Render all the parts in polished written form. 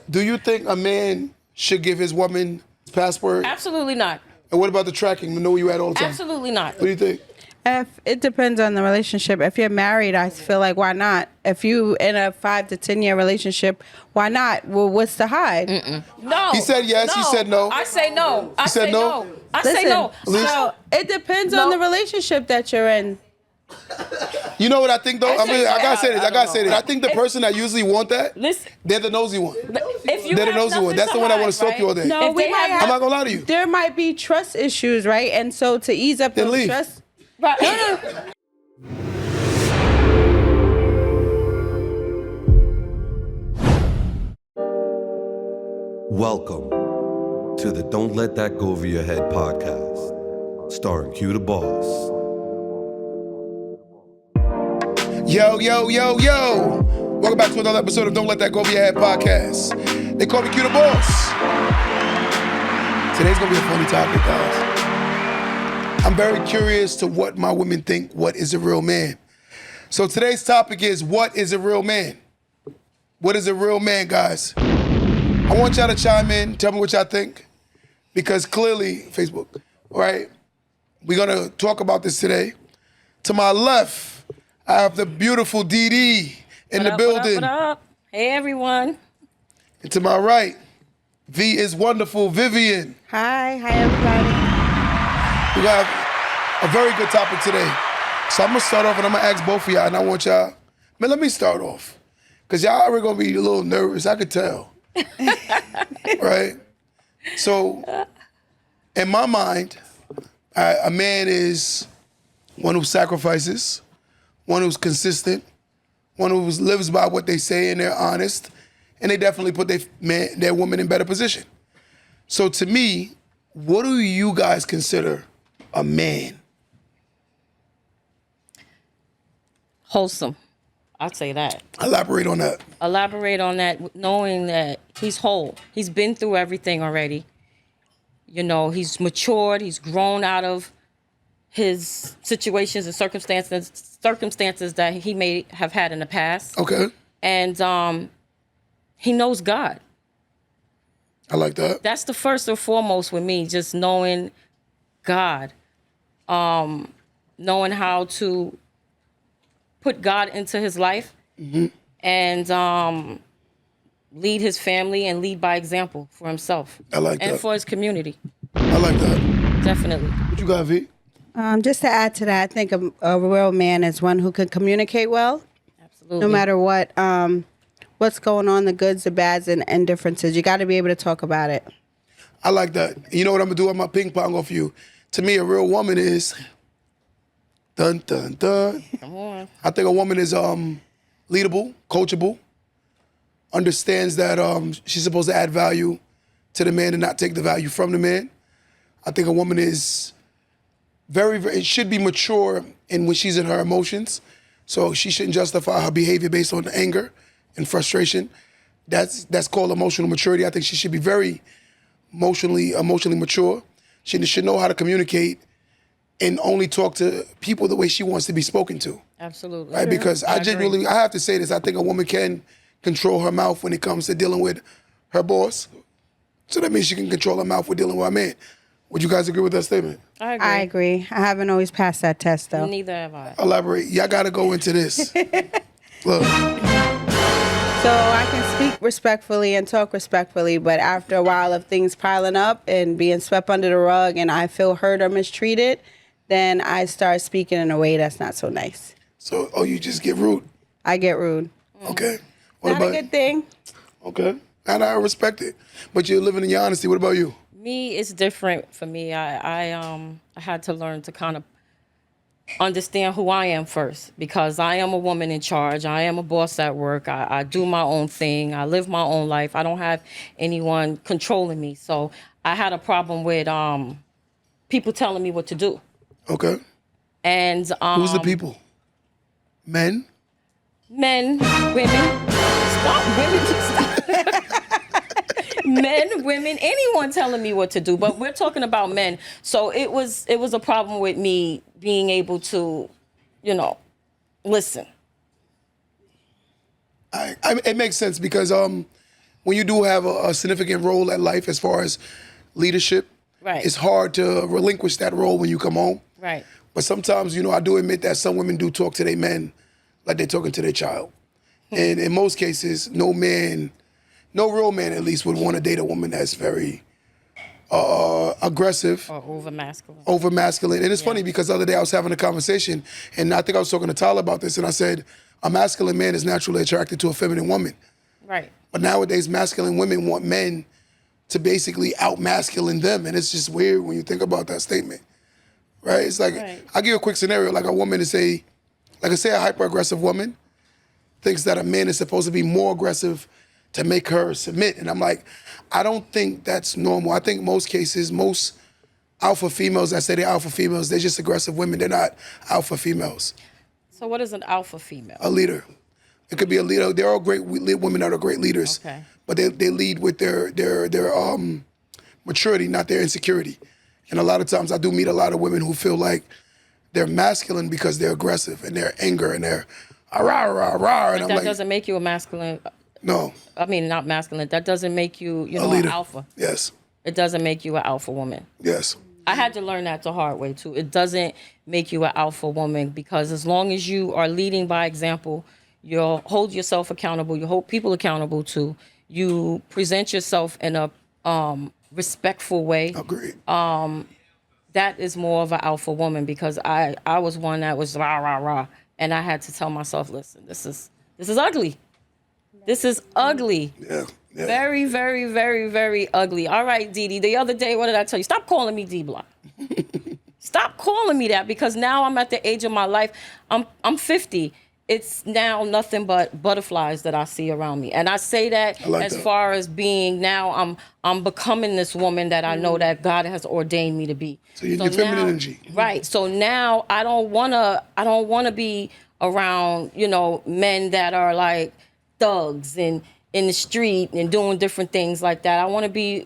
Do you think a man should give his woman his password? Absolutely not. And what about the tracking to know where you at all the time? Absolutely not. What do you think? If it depends on the relationship. If you're married, I feel like why not? If you in a 5 to 10 year relationship, why not? Well, what's the hide? No. He said yes. No. He said no. I say no. I said say no? no. I say no. So it depends on the relationship that you're in. You know what I think though? I gotta say this. I gotta say this. know. I think the person that usually want that, Listen. they're the nosy one. If you They're the have nosy one. nothing That's the one that want to hide, stalk you all day. No, If we they might have- I'm not gonna lie to you. There might be trust issues, right? And so to ease up Then those leave. trust. Right. Welcome to the Don't Let That Go Over Your Head podcast, starring Q the Boss. Yo, yo, yo, yo. Welcome back to another episode of Don't Let That Go Over Your Head podcast. They call me Q the Boss. Today's gonna be a funny topic, guys. I'm very curious to what my women think, what is a real man? So today's topic is, what is a real man? What is a real man, guys? I want y'all to chime in, tell me what y'all think, because clearly, Facebook, all right, we're gonna talk about this today. To my left, I have the beautiful DD in the building. What up? Hey, everyone. And to my right, V is wonderful, Vivian. Hi everybody. We got a very good topic today. So I'm gonna start off and I'm gonna ask both of y'all, and I want y'all, man, let me start off. Cause y'all are gonna be a little nervous, I could tell. Right? So, in my mind, a man is one who sacrifices, one who's consistent, one who lives by what they say and they're honest, and they definitely put their woman in better position. So to me, what do you guys consider a man? Wholesome. I'd say that. Elaborate on that. Elaborate on that, knowing that he's whole. He's been through everything already. You know, he's matured. He's grown out of his situations and circumstances that he may have had in the past. Okay. And he knows God. I like that. That's the first and foremost with me, just knowing God. Knowing how to put God into his life and lead his family and lead by example for himself. I like that. And for his community. I like that. Definitely. What you got, V? Just to add to that, I think a real man is one who can communicate well, Absolutely. no matter what's going on, the goods, the bads, and differences. You got to be able to talk about it. I like that. You know what I'm gonna do? I'm gonna ping pong off you. To me, a real woman is dun dun dun. Come on. I think a woman is leadable, coachable, understands that she's supposed to add value to the man and not take the value from the man. I think a woman is very, very, should be mature in when she's in her emotions. So she shouldn't justify her behavior based on anger and frustration. That's called emotional maturity. I think she should be very emotionally mature. She should know how to communicate and only talk to people the way she wants to be spoken to. Absolutely. Right? Because I agree. have to say this, I think a woman can control her mouth when it comes to dealing with her boss. So that means she can control her mouth with dealing with a man. Would you guys agree with that statement? I agree. I haven't always passed that test, though. Neither have I. Elaborate. Y'all got to go into this. Look. So I can speak respectfully and talk respectfully, but after a while of things piling up and being swept under the rug and I feel hurt or mistreated, then I start speaking in a way that's not so nice. So, you just get rude? I get rude. Okay. Not a good thing. Okay. And I respect it. But you're living in your honesty. What about you? Me, it's different for me. I had to learn to kind of understand who I am first, because I am a woman in charge. I am a boss at work. I do my own thing. I live my own life. I don't have anyone controlling me. So I had a problem with people telling me what to do. Okay. And who's the people? Men? Men, women. Stop, women. Stop. Men, women, anyone telling me what to do, but we're talking about men. So it was a problem with me being able to, listen. It makes sense because when you do have a significant role at life as far as leadership, Right. it's hard to relinquish that role when you come home. Right. But sometimes, I do admit that some women do talk to their men like they're talking to their child. And in most cases, no real man at least would want to date a woman that's very aggressive. Or over masculine. Over masculine. And it's funny because the other day I was having a conversation and I think I was talking to Tyler about this and I said, a masculine man is naturally attracted to a feminine woman. Right. But nowadays, masculine women want men to basically out-masculine them. And it's just weird when you think about that statement, right? It's like, Right. I'll give you a quick scenario. Like a woman to say, a hyper-aggressive woman thinks that a man is supposed to be more aggressive to make her submit. And I'm like, I don't think that's normal. I think most cases, most alpha females that say they're alpha females, they're just aggressive women. They're not alpha females. So what is an alpha female? A leader. It could be a leader. They're all great women that are great leaders. Okay. But they lead with their maturity, not their insecurity. And a lot of times I do meet a lot of women who feel like they're masculine because they're aggressive and they're anger and they're rah, rah, rah. And I'm That like, doesn't make you a masculine. no, I mean, not masculine. That doesn't make you, a an leader. alpha. Yes, It doesn't make you an alpha woman. yes. I had to learn that the hard way too. It doesn't make you an alpha woman because as long as you are leading by example, you'll hold yourself accountable. You hold people accountable too. You present yourself in a respectful way. Agreed. That is more of an alpha woman because I was one that was rah rah rah, and I had to tell myself, listen, this is ugly. This is ugly. Yeah. Very, very, very, very ugly. All right, Dee Dee. The other day, what did I tell you? Stop calling me D Block. Stop calling me that because now I'm at the age of my life. I'm 50. It's now nothing but butterflies that I see around me, and I say that like as that. far as being now I'm becoming this woman that I know that God has ordained me to be. So your feminine energy. Right. So now I don't wanna be around men that are like thugs and in the street and doing different things like that. I want to be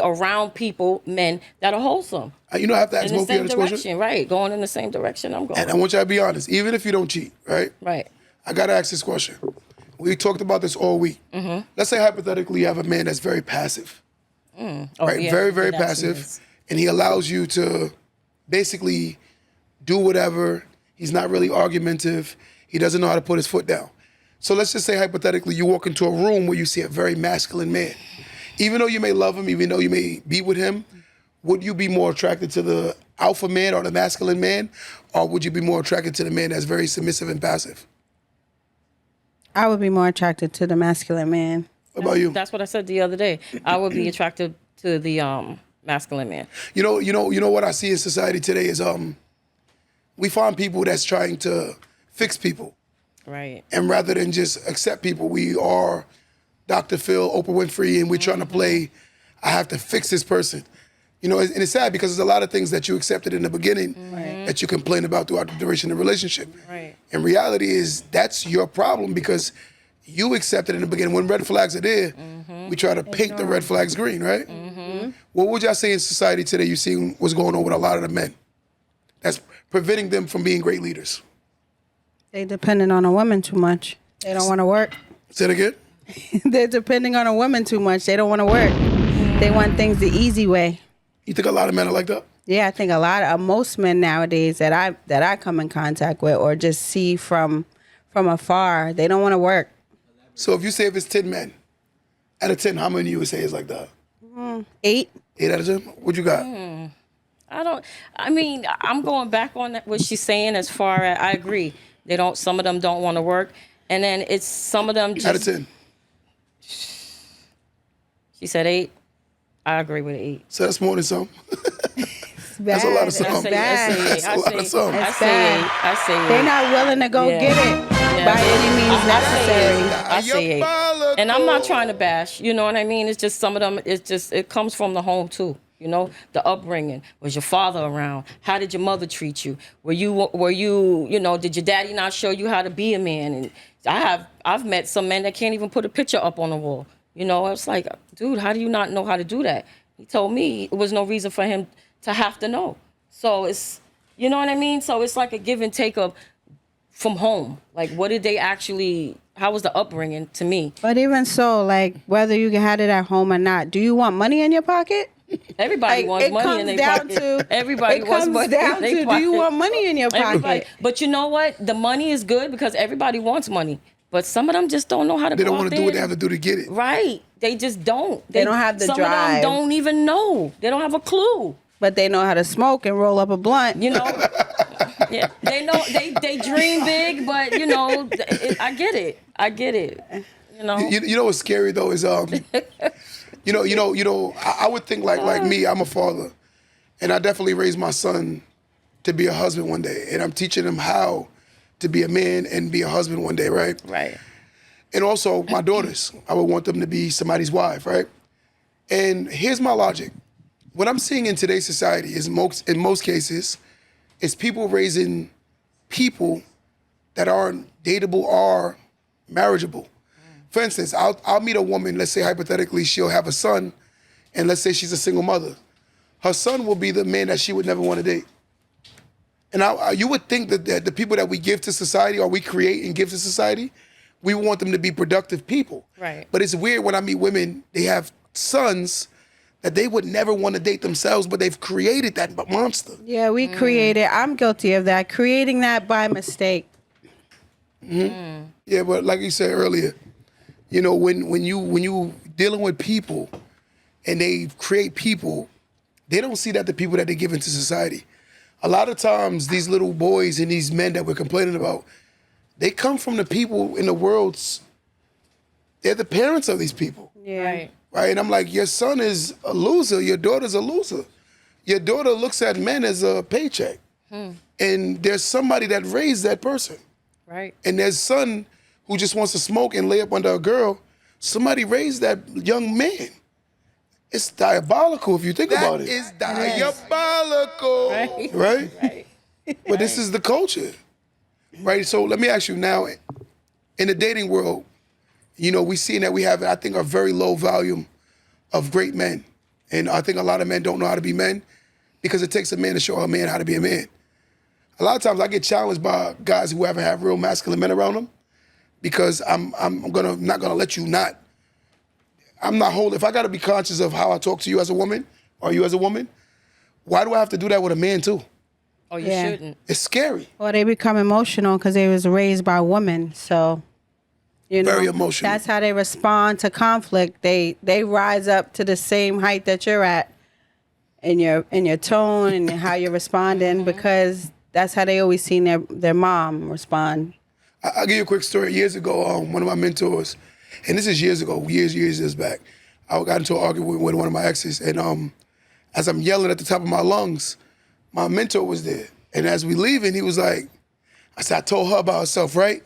around people, men that are wholesome. I have to ask In the both of you same this question. direction, right? Going in the same direction I'm going. And I want you to be honest, even if you don't cheat, right? Right. I got to ask this question. We talked about this all week. Mm-hmm. Let's say hypothetically you have a man that's very passive, right? yeah, Very, very that's passive. nice. And he allows you to basically do whatever. He's not really argumentative. He doesn't know how to put his foot down. So let's just say hypothetically you walk into a room where you see a very masculine man. Even though you may love him, even though you may be with him, would you be more attracted to the alpha man or the masculine man? Or would you be more attracted to the man that's very submissive and passive? I would be more attracted to the masculine man. What about you? That's what I said the other day. I would be attracted to the masculine man. You know what I see in society today is we find people that's trying to fix people. Right. And rather than just accept people, we are Dr. Phil, Oprah Winfrey, and we're trying to play, I have to fix this person. And it's sad because there's a lot of things that you accepted in the beginning that you complain about throughout the duration of the relationship. Right. And reality is that's your problem because you accepted in the beginning. When red flags are there, we try to paint the red flags green, right? What would y'all say in society today you see what's going on with a lot of the men that's preventing them from being great leaders? They depending on a woman too much. They don't want to work. Say it again? They're depending on a woman too much. They don't want to work. They want things the easy way. You think a lot of men are like that? Yeah, I think a lot of most men nowadays that I come in contact with or just see from afar, they don't want to work. So if it's 10 men, out of 10, how many you would say is like that? 8. 8 out of 10? What you got? I'm going back on what she's saying as far as I agree. Some of them don't want to work. And then it's some of them just. Out of 10. She said 8. I agree with 8. So that's more than some. That's a Bad. lot of some. That's bad. That's a lot of some. I say 8. I say 8. They're not willing to go Yeah. get it by any means necessary. I say 8. And I'm not trying to bash, you know what I mean? It's just some of them, it comes from the home too. The upbringing. Was your father around? How did your mother treat you? Were you, did your daddy not show you how to be a man? And I've met some men that can't even put a picture up on the wall. It's like, dude, how do you not know how to do that? He told me it was no reason for him to have to know. So it's, you know what I mean? So it's like a give and take of from home? Like, what did they actually? How was the upbringing to me? But even so, like whether you had it at home or not, do you want money in your pocket? Everybody Like, wants it money in comes their down pocket. to Everybody wants money It comes down in their to, do pocket. you want money in your Everybody. pocket? But you know what? The money is good because everybody wants money. But some of them just don't know how to They go don't out want to there do what they and- have to do to get it. Right. They just don't. They don't have the some drive. of them don't even know. They don't have a clue. But they know how to smoke and roll up a blunt. You know? Yeah. They know they dream big, but you know, I get it. I get it. You know? You know what's scary though is I would think like me, I'm a father, and I definitely raised my son to be a husband one day, and I'm teaching him how to be a man and be a husband one day, right? Right. And also my daughters, I would want them to be somebody's wife, right? And here's my logic. What I'm seeing in today's society is in most cases, is people raising people that aren't dateable or marriageable. For instance, I'll meet a woman, let's say hypothetically she'll have a son, and let's say she's a single mother. Her son will be the man that she would never want to date. And you would think that the people that we give to society or we create and give to society, we want them to be productive people. Right. But it's weird when I meet women, they have sons that they would never want to date themselves, but they've created that monster. Yeah, we created. I'm guilty of that. Creating that by mistake. Yeah, but like you said earlier, you know, when you dealing with people and they create people, they don't see that the people that they give into society. A lot of times, these little boys and these men that we're complaining about, they come from the people in the world's. They're the parents of these people, Yeah. Right. right? And I'm like, your son is a loser. Your daughter's a loser. Your daughter looks at men as a paycheck, and there's somebody that raised that person. Right. And there's son who just wants to smoke and lay up under a girl. Somebody raised that young man. It's diabolical if you think about it. That is diabolical. Right? Right. But this is the culture. Right? So let me ask you now, in the dating world, you know, we see that we have, I think, a very low volume of great men. And I think a lot of men don't know how to be men because it takes a man to show a man how to be a man. A lot of times I get challenged by guys who haven't had real masculine men around them because I'm not gonna let you not. I'm not holding. If I gotta be conscious of how I talk to you as a woman or you as a woman, why do I have to do that with a man too? Oh, you Yeah. shouldn't. It's scary. Well, they become emotional because they was raised by women. So, you know, Very emotional. That's how they respond to conflict. They rise up to the same height that you're at in your tone and how you're responding because that's how they always seen their mom respond. I'll give you a quick story. Years ago, one of my mentors, and this is years ago, years back, I got into an argument with one of my exes, and as I'm yelling at the top of my lungs, my mentor was there. And as we leaving, he was like, I said, I told her about herself, right?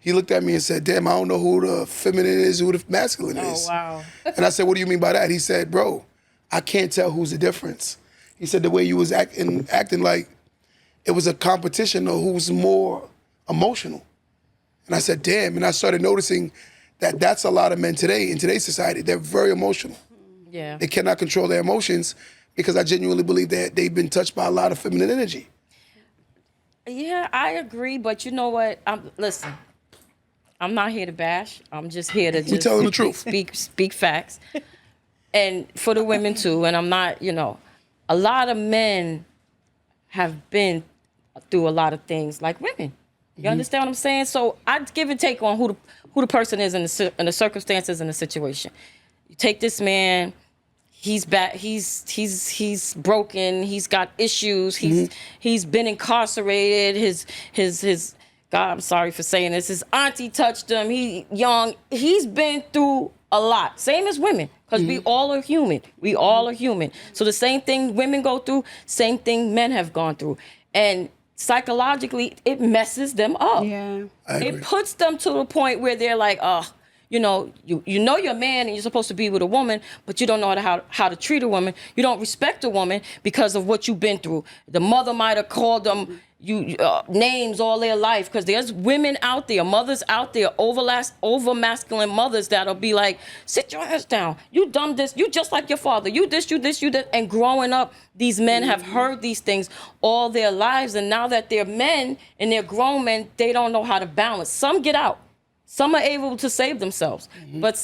He looked at me and said, damn, I don't know who the feminine is, who the masculine is. Oh, wow. And I said, what do you mean by that? He said, bro, I can't tell who's the difference. He said, the way you was acting like it was a competition of who's more emotional. And I said, damn. And I started noticing that that's a lot of men today, in today's society. They're very emotional. Yeah. They cannot control their emotions because I genuinely believe that they've been touched by a lot of feminine energy. Yeah, I agree, but you know what? Listen, I'm not here to bash. I'm just here to just telling the truth. speak facts. And for the women too, and I'm not, you know, a lot of men have been through a lot of things like women. You understand what I'm saying? So I give and take on who the person is in the circumstances and the situation. You take this man, he's bad, he's broken, he's got issues, he's been incarcerated, his God, I'm sorry for saying this, his auntie touched him, he's been through a lot. Same as women, because we all are human. We all are human. So the same thing women go through, same thing men have gone through. And psychologically, it messes them up. Yeah. I agree. It puts them to the point where they're like, oh, you know you're a man and you're supposed to be with a woman, but you don't know how to treat a woman. You don't respect a woman because of what you've been through. The mother might have called them names all their life, because there's women out there, mothers out there, over masculine mothers that'll be like, sit your ass down. You done this. You just like your father. You this, you this, you that. And growing up, these men have heard these things all their lives. And now that they're men and they're grown men, they don't know how to balance. Some get out. Some are able to save themselves, but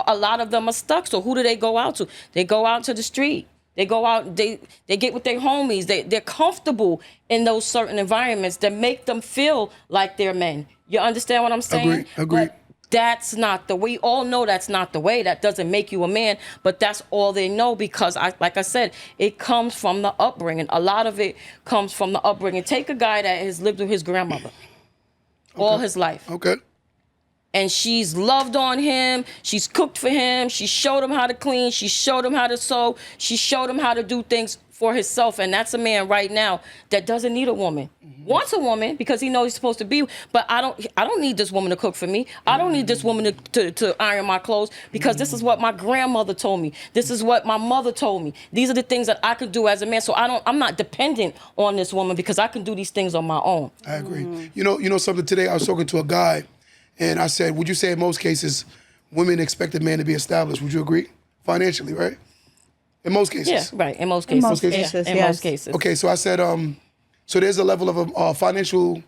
a lot of them are stuck. So who do they go out to? They go out to the street. They go out, they get with their homies. They're comfortable in those certain environments that make them feel like they're men. You understand what I'm saying? Agreed. But that's not the way. We all know that's not the way. That doesn't make you a man, but that's all they know, because like I said, it comes from the upbringing. A lot of it comes from the upbringing. Take a guy that has lived with his grandmother all his life. Okay. And she's loved on him. She's cooked for him. She showed him how to clean. She showed him how to sew. She showed him how to do things for himself. And that's a man right now that doesn't need a woman. Wants a woman because he knows he's supposed to be. But I don't need this woman to cook for me. I don't need this woman to iron my clothes, because this is what my grandmother told me. This is what my mother told me. These are the things that I could do as a man. So I'm not dependent on this woman, because I can do these things on my own. I agree. You know something, today I was talking to a guy, and I said, would you say in most cases, women expect a man to be established? Would you agree? Financially, right? In most cases. Yeah, right. In most cases. In most cases, In yes. most cases. Okay, so I said, so there's a level of financial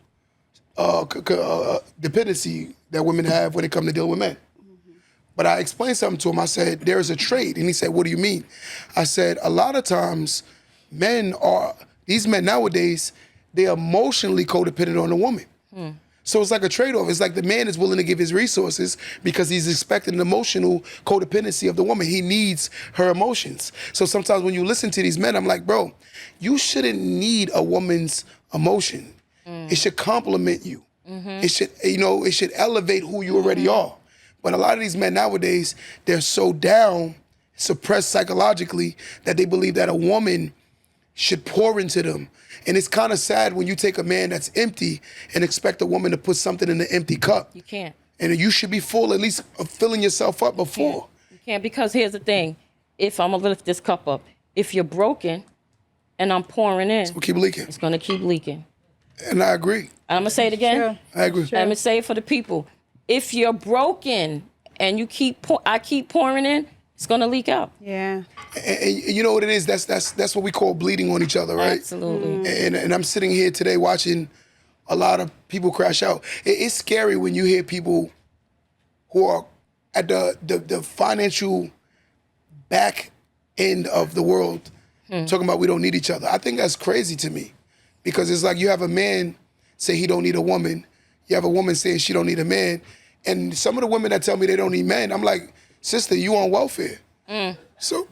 dependency that women have when it comes to dealing with men. But I explained something to him. I said, there's a trade. And he said, what do you mean? I said, a lot of times, these men nowadays, they're emotionally codependent on the woman. So it's like a trade-off. It's like the man is willing to give his resources because he's expecting an emotional codependency of the woman. He needs her emotions. So sometimes when you listen to these men, I'm like, bro, you shouldn't need a woman's emotion. It should complement you. It should elevate who you already are. But a lot of these men nowadays, they're so down, suppressed psychologically, that they believe that a woman should pour into them. And it's kind of sad when you take a man that's empty and expect a woman to put something in the empty cup. You can't. And you should be full, at least of filling yourself up before. You can't, because here's the thing. If I'm going to lift this cup up, if you're broken and I'm pouring in, We'll keep leaking. it's going to keep leaking. And I agree. And I'm going to say it again. Sure. I agree. I'm going to say it for the people. If you're broken and I keep pouring in, it's going to leak out. Yeah. And you know what it is? That's what we call bleeding on each other, right? Absolutely. And I'm sitting here today watching a lot of people crash out. It's scary when you hear people who are at the financial back end of the world talking about we don't need each other. I think that's crazy to me, because it's like you have a man say he don't need a woman. You have a woman saying she don't need a man. And some of the women that tell me they don't need men, I'm like, sister, you on welfare. So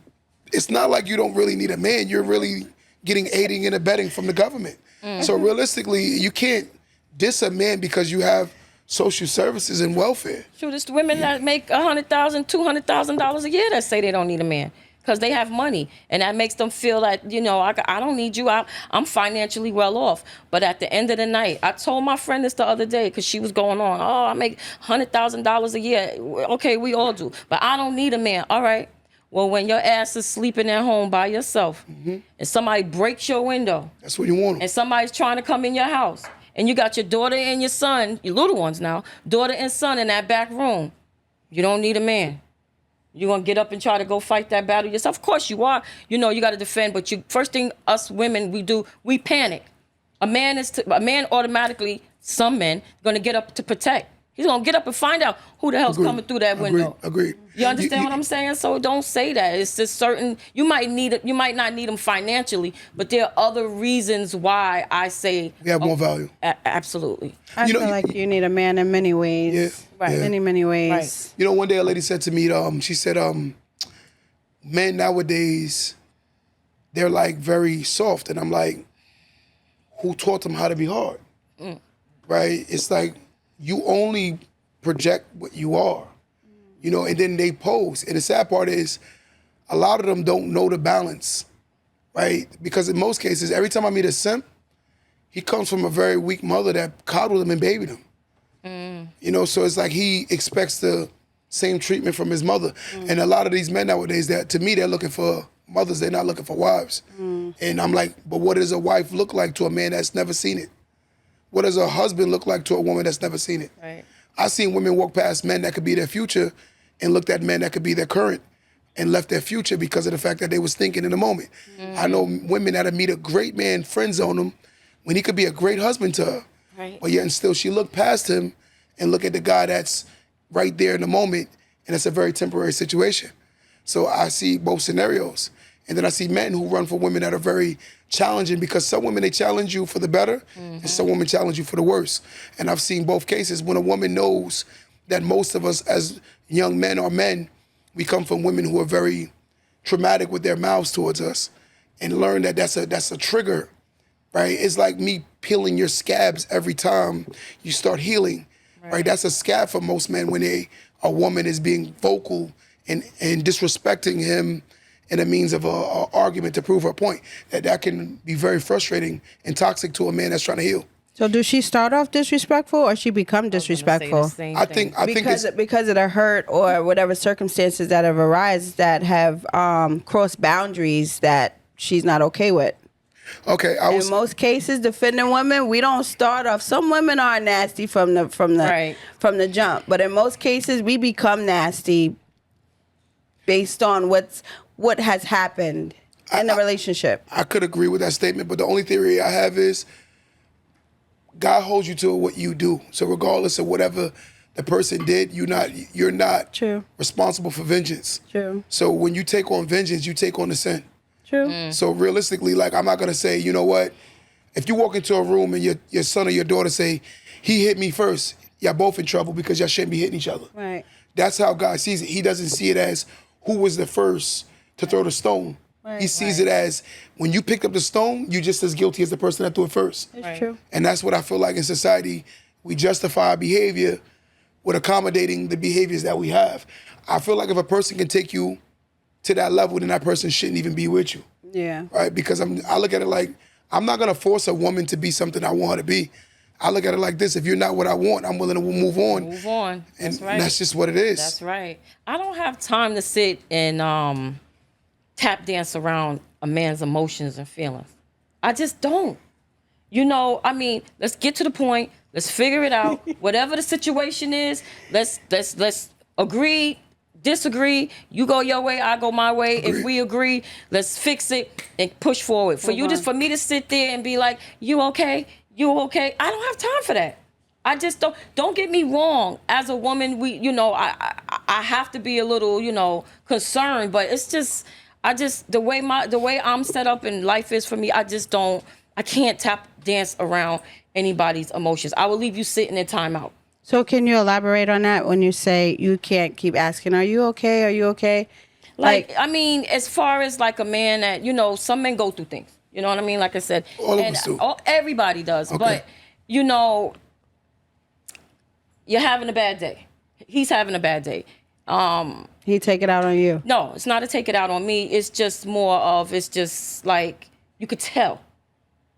it's not like you don't really need a man. You're really getting aiding and abetting from the government. So realistically, you can't diss a man because you have social services and welfare. Shoot, it's the women that make $100,000, $200,000 a year that say they don't need a man because they have money. And that makes them feel like, I don't need you. I'm financially well off. But at the end of the night, I told my friend this the other day because she was going on, I make $100,000 a year. Okay, we all do. But I don't need a man. All right. Well, when your ass is sleeping at home by yourself and somebody breaks your window. That's what you want. And somebody's trying to come in your house and you got your daughter and your son, your little ones now, daughter and son in that back room. You don't need a man. You're going to get up and try to go fight that battle yourself. Of course you are. You got to defend. But first thing us women, we panic. A man automatically, some men, going to get up to protect. He's going to get up and find out who the hell's coming through that window. Agreed. You understand what I'm saying? So don't say that. It's just certain, you might not need them financially, but there are other reasons why I say we have more value. Absolutely. I feel like you need a man in many ways. Yeah. Right. Yeah. Many ways. Right. One day a lady said to me, she said, men nowadays, they're like very soft. And I'm like, who taught them how to be hard? Right? It's like, you only project what you are, and then they pose. And the sad part is a lot of them don't know the balance, right? Because in most cases, every time I meet a simp, he comes from a very weak mother that coddled him and babied him. So it's like he expects to same treatment from his mother. And a lot of these men nowadays, that to me, they're looking for mothers, they're not looking for wives. And I'm like, but what does a wife look like to a man that's never seen it? What does a husband look like to a woman that's never seen it? Right. I've seen women walk past men that could be their future and looked at men that could be their current and left their future because of the fact that they was thinking in the moment. I know women that'll meet a great man, friend zone him, when he could be a great husband to her. Right. But yet and still she looked past him and look at the guy that's right there in the moment, and it's a very temporary situation. So I see both scenarios. And then I see men who run for women that are very challenging, because some women, they challenge you for the better, and some women challenge you for the worse. And I've seen both cases. When a woman knows that most of us as young men or men, we come from women who are very traumatic with their mouths towards us, and learn that that's a trigger, right? It's like me peeling your scabs every time you start healing, right? That's a scab for most men when a woman is being vocal and disrespecting him in a means of a argument to prove her point. That can be very frustrating and toxic to a man that's trying to heal. So does she start off disrespectful or she become disrespectful? I think Because of the hurt or whatever circumstances that have arisen that have crossed boundaries that she's not okay with. Okay, In most cases, defending women, we don't start off. Some women are nasty from the jump, but in most cases, we become nasty based on what has happened in the relationship. I could agree with that statement, but the only theory I have is God holds you to what you do. So regardless of whatever the person did, you're not True. responsible for vengeance. True. So when you take on vengeance, you take on the sin. True. So realistically, like, I'm not gonna say, you know what, if you walk into a room and your son or your daughter say, he hit me first, y'all both in trouble because y'all shouldn't be hitting each other. Right. That's how God sees it. He doesn't see it as who was the first to throw the stone. Right. He sees it as when you picked up the stone, you're just as guilty as the person that threw it first. It's true. And that's what I feel like in society, we justify our behavior with accommodating the behaviors that we have. I feel like if a person can take you to that level, then that person shouldn't even be with you. Yeah. Right? Because I look at it like, I'm not gonna force a woman to be something I want her to be. I look at it like this: if you're not what I want, I'm willing to move on. Move on. That's right. That's just what it is. That's right. I don't have time to sit and tap dance around a man's emotions and feelings. I just don't. You know, I mean, let's get to the point. Let's figure it out. Whatever the situation is, let's agree, disagree. You go your way, I go my way. Agreed. If we agree, let's fix it and push forward. For me to sit there and be like, you okay? You okay? I don't have time for that. I just don't get me wrong. As a woman, I have to be a little, concerned, but it's just, the way I'm set up and life is for me, I can't tap dance around anybody's emotions. I will leave you sitting in timeout. So can you elaborate on that when you say you can't keep asking, are you okay? Are you okay? Like, I mean, as far as like a man that, some men go through things. You know what I mean? Like I said, all of us do. Everybody does. Okay. But, you're having a bad day. He's having a bad day. He take it out on you. No, it's not to take it out on me. It's just more of, it's just like, you could tell.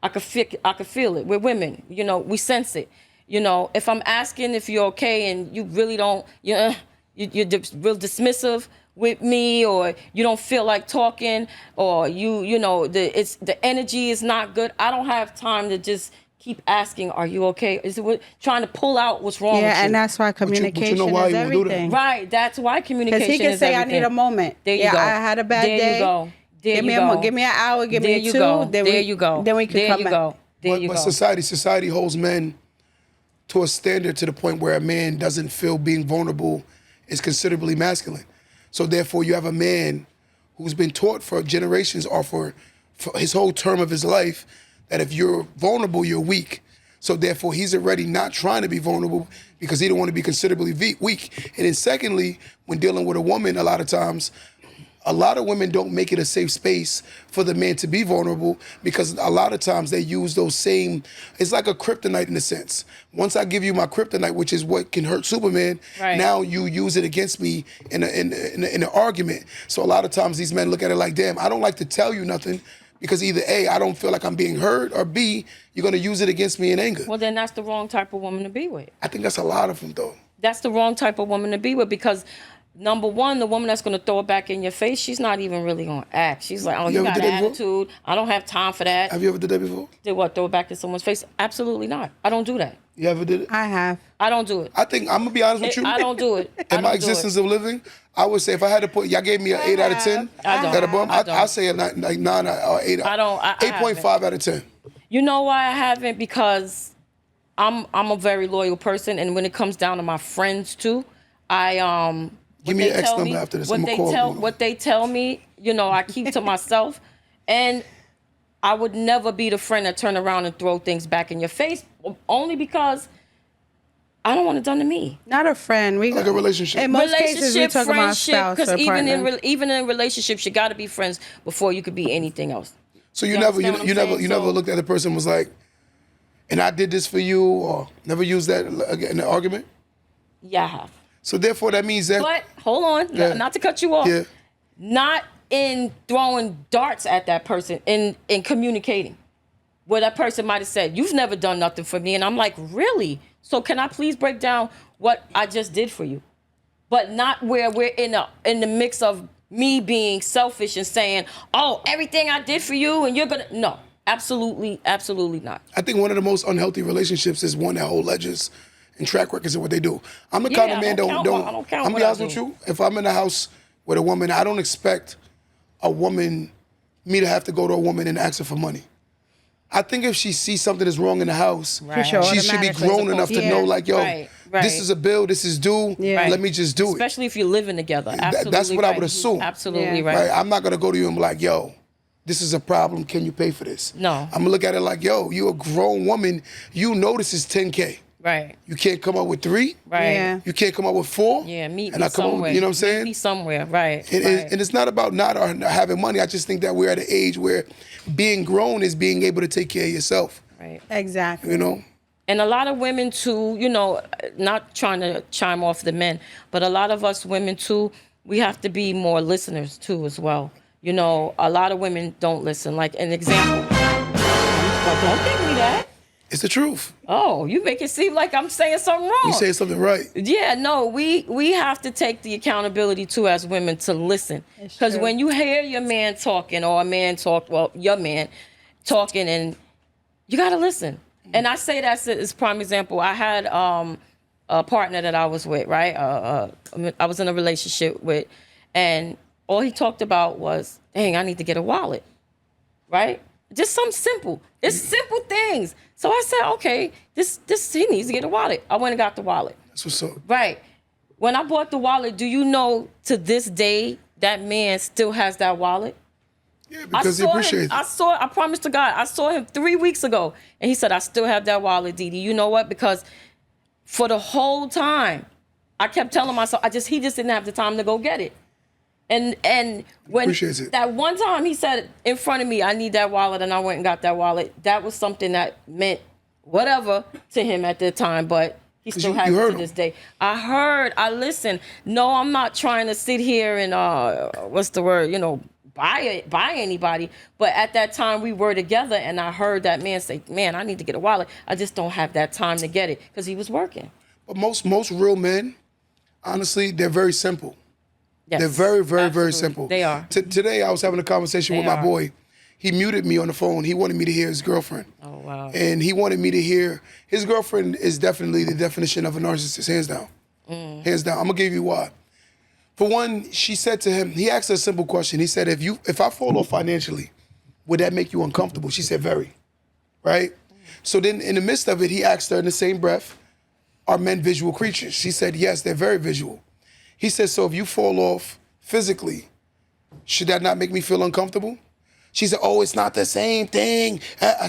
I could feel it. We're women. We sense it. If I'm asking if you're okay and you really don't, you're real dismissive with me, or you don't feel like talking, or the energy is not good. I don't have time to just keep asking, are you okay? Is it trying to pull out what's wrong with you? Yeah, and that's why communication you know why is you won't do that? everything. Right, that's why communication is Because he can say, everything. I need a moment. There you go. I had a bad day. There you go. Give me an hour, give me two. Then we can come back. But society holds men to a standard to the point where a man doesn't feel being vulnerable is considerably masculine. So therefore, you have a man who's been taught for generations or for his whole term of his life that if you're vulnerable, you're weak. So therefore, he's already not trying to be vulnerable because he don't want to be considerably weak. And then secondly, when dealing with a woman, a lot of times, a lot of women don't make it a safe space for the man to be vulnerable because a lot of times they use those same, it's like a kryptonite in a sense. Once I give you my kryptonite, which is what can hurt Superman, right, now you use it against me in an argument. So a lot of times these men look at it like, damn, I don't like to tell you nothing because either A, I don't feel like I'm being heard, or B, you're going to use it against me in anger. Well, then that's the wrong type of woman to be with. I think that's a lot of them, though. That's the wrong type of woman to be with, because number one, the woman that's going to throw it back in your face, she's not even really going to act. She's like, oh, you got attitude. I don't have time for that. Have you ever did that before? Did what? Throw it back in someone's face? Absolutely not. I don't do that. You ever did it? I have. I don't do it. I think, I'm going to be honest with you. I don't do it. In my existence of living, I would say if I had to put, y'all gave me an 8 out of 10. I don't. At a bum, I don't. I'll say a 9 or 8. I don't. 8.5 out of 10. You know why I haven't? Because I'm a very loyal person, and when it comes down to my friends too, Give me an X number after this. What they tell me, you know, I keep to myself, and I would never be the friend that turn around and throw things back in your face, only because I don't want it done to me. Not a friend. Like a relationship. In most cases, we talk about spouse or partner. Because even in relationships, you got to be friends before you could be anything else. So you never looked at the person and was like, and I did this for you, or never used that in an argument? Yeah, I have. So therefore, that means that. But hold on, not to cut you off. Yeah. Not in throwing darts at that person, in communicating. Where that person might have said, "You've never done nothing for me," and I'm like, "Really? So can I please break down what I just did for you?" But not where we're in the mix of me being selfish and saying, "Oh, everything I did for you, and you're gonna." No, absolutely, absolutely not. I think one of the most unhealthy relationships is one that hold ledges and track records of what they do. I'm the kind of man don't. I'm gonna be honest with you. If I'm in a house with a woman, I don't expect me to have to go to a woman and ask her for money. I think if she sees something is wrong in the house, she should be grown enough to know, like, yo, this is a bill, this is due. Let me just do it. Especially if you're living together. Absolutely, that's what I would assume. Absolutely right. I'm not gonna go to you and be like, yo, this is a problem. Can you pay for this? No. I'm gonna look at it like, yo, you a grown woman. You know this is 10K. Right. You can't come up with 3. Right. Yeah. You can't come up with 4. Yeah, meet and me I come somewhere. Up, you know what I'm saying? Meet me somewhere, right. And it's not about not having money. I just think that we're at an age where being grown is being able to take care of yourself. Right. Exactly. You know? And a lot of women too, you know, not trying to chime off the men, but a lot of us women too, we have to be more listeners too as well. You know, a lot of women don't listen. Like an example. Well, don't give me that. It's the truth. Oh, you make it seem like I'm saying something wrong. You saying something right. Yeah, no, we have to take the accountability too as women to listen. Because when you hear your man talking or a man talk, well, your man talking, and you got to listen. And I say that as prime example. I had a partner that I was with, right? I was in a relationship with, and all he talked about was, dang, I need to get a wallet, right? Just something simple. It's simple things. So I said, okay, this he needs to get a wallet. I went and got the wallet. That's what's up. Right. When I bought the wallet, do you know to this day that man still has that wallet? Yeah, because he appreciates it. I promise to God, I saw him 3 weeks ago, and he said, I still have that wallet, Dee Dee. You know what? Because for the whole time, I kept telling myself, he just didn't have the time to go get it. And when that one time he said in front of me, I need that wallet, and I went and got that wallet, that was something that meant whatever to him at the time, but he still has it to this day. I listened. No, I'm not trying to sit here and, buy anybody. But at that time we were together, and I heard that man say, man, I need to get a wallet. I just don't have that time to get it, because he was working. But most real men, honestly, they're very simple. Yes, they're very, very, absolutely. very simple. They are. Today I was having a conversation with my boy. He muted me on the phone. He wanted me to hear his girlfriend. Oh, wow. And he wanted me to hear, his girlfriend is definitely the definition of a narcissist, hands down. Hands down. I'm gonna give you why. For one, she said to him, he asked her a simple question. He said, if I fall off financially, would that make you uncomfortable? She said, very, right? So then in the midst of it, he asked her in the same breath, are men visual creatures? She said, yes, they're very visual. He said, so if you fall off physically, should that not make me feel uncomfortable? She said, oh, it's not the same thing. I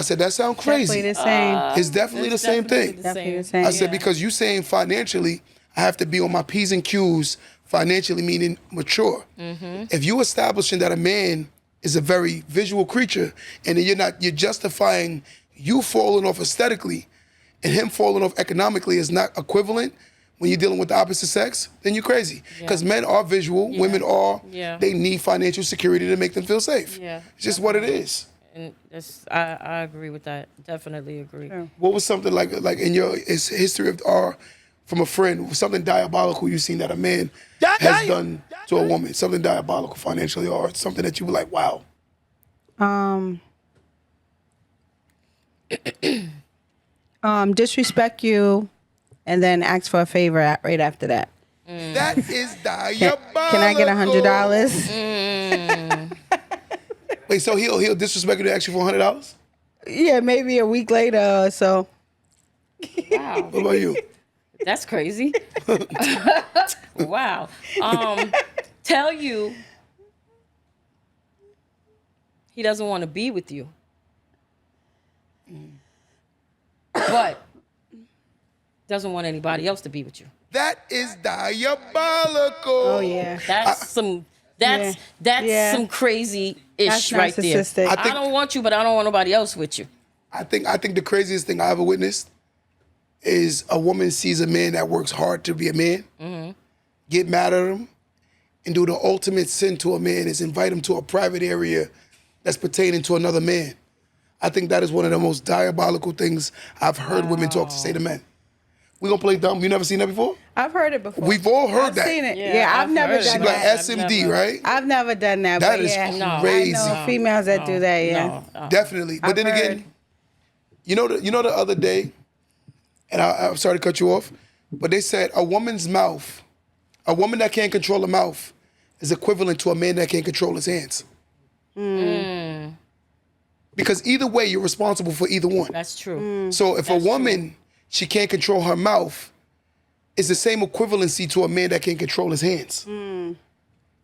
said, that sounds crazy. Definitely the same. It's definitely the same thing. Definitely the same. I said, because you saying financially, I have to be on my P's and Q's, financially meaning mature. If you establishing that a man is a very visual creature, and then you're justifying you falling off aesthetically and him falling off economically is not equivalent when you're dealing with the opposite sex, then you're crazy. Because men are visual, women are, they need financial security to make them feel safe. Yeah. It's just what it is. And I agree with that. Definitely agree. True. What was something like in your history of from a friend, something diabolical you seen that a man has done to a woman? Something diabolical financially, or something that you were like, wow. Disrespect you, and then ask for a favor right after that. That is diabolical. Can I get $100? Wait, so he'll disrespect you to ask you for $100? Yeah, maybe a week later or so. Wow. What about you? That's crazy. Wow. Tell you he doesn't want to be with you. But doesn't want anybody else to be with you. That is diabolical. Oh yeah. That's some crazy That's ish right there. narcissistic. I don't want you, but I don't want nobody else with you. I think the craziest thing I ever witnessed is a woman sees a man that works hard to be a man, get mad at him, and do the ultimate sin to a man is invite him to a private area that's pertaining to another man. I think that is one of the most diabolical things I've heard women talk to say to men. We gonna play dumb. You never seen that before? I've heard it before. We've all heard I've that. seen it. Yeah, Yeah, I've never heard it. She done be like that. SMD, right? I've never done that. That but is yeah, crazy. I know females that do that. Yeah. No. Definitely. But I've then heard. again, you know the other day, and I'm sorry to cut you off, but they said a woman's mouth, a woman that can't control her mouth is equivalent to a man that can't control his hands. Because either way, you're responsible for either one. That's true. So if a woman, she can't control her mouth, it's the same equivalency to a man that can't control his hands. And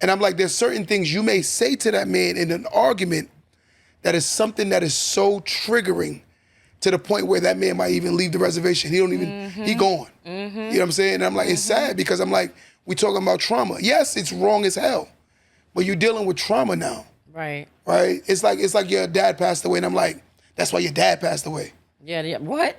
I'm like, there's certain things you may say to that man in an argument that is something that is so triggering to the point where that man might even leave the reservation. He don't even, he gone. You know what I'm saying? And I'm like, it's sad because I'm like, we talking about trauma. Yes, it's wrong as hell, but you're dealing with trauma now. Right. Right? It's like your dad passed away, and I'm like, that's why your dad passed away. Yeah. What?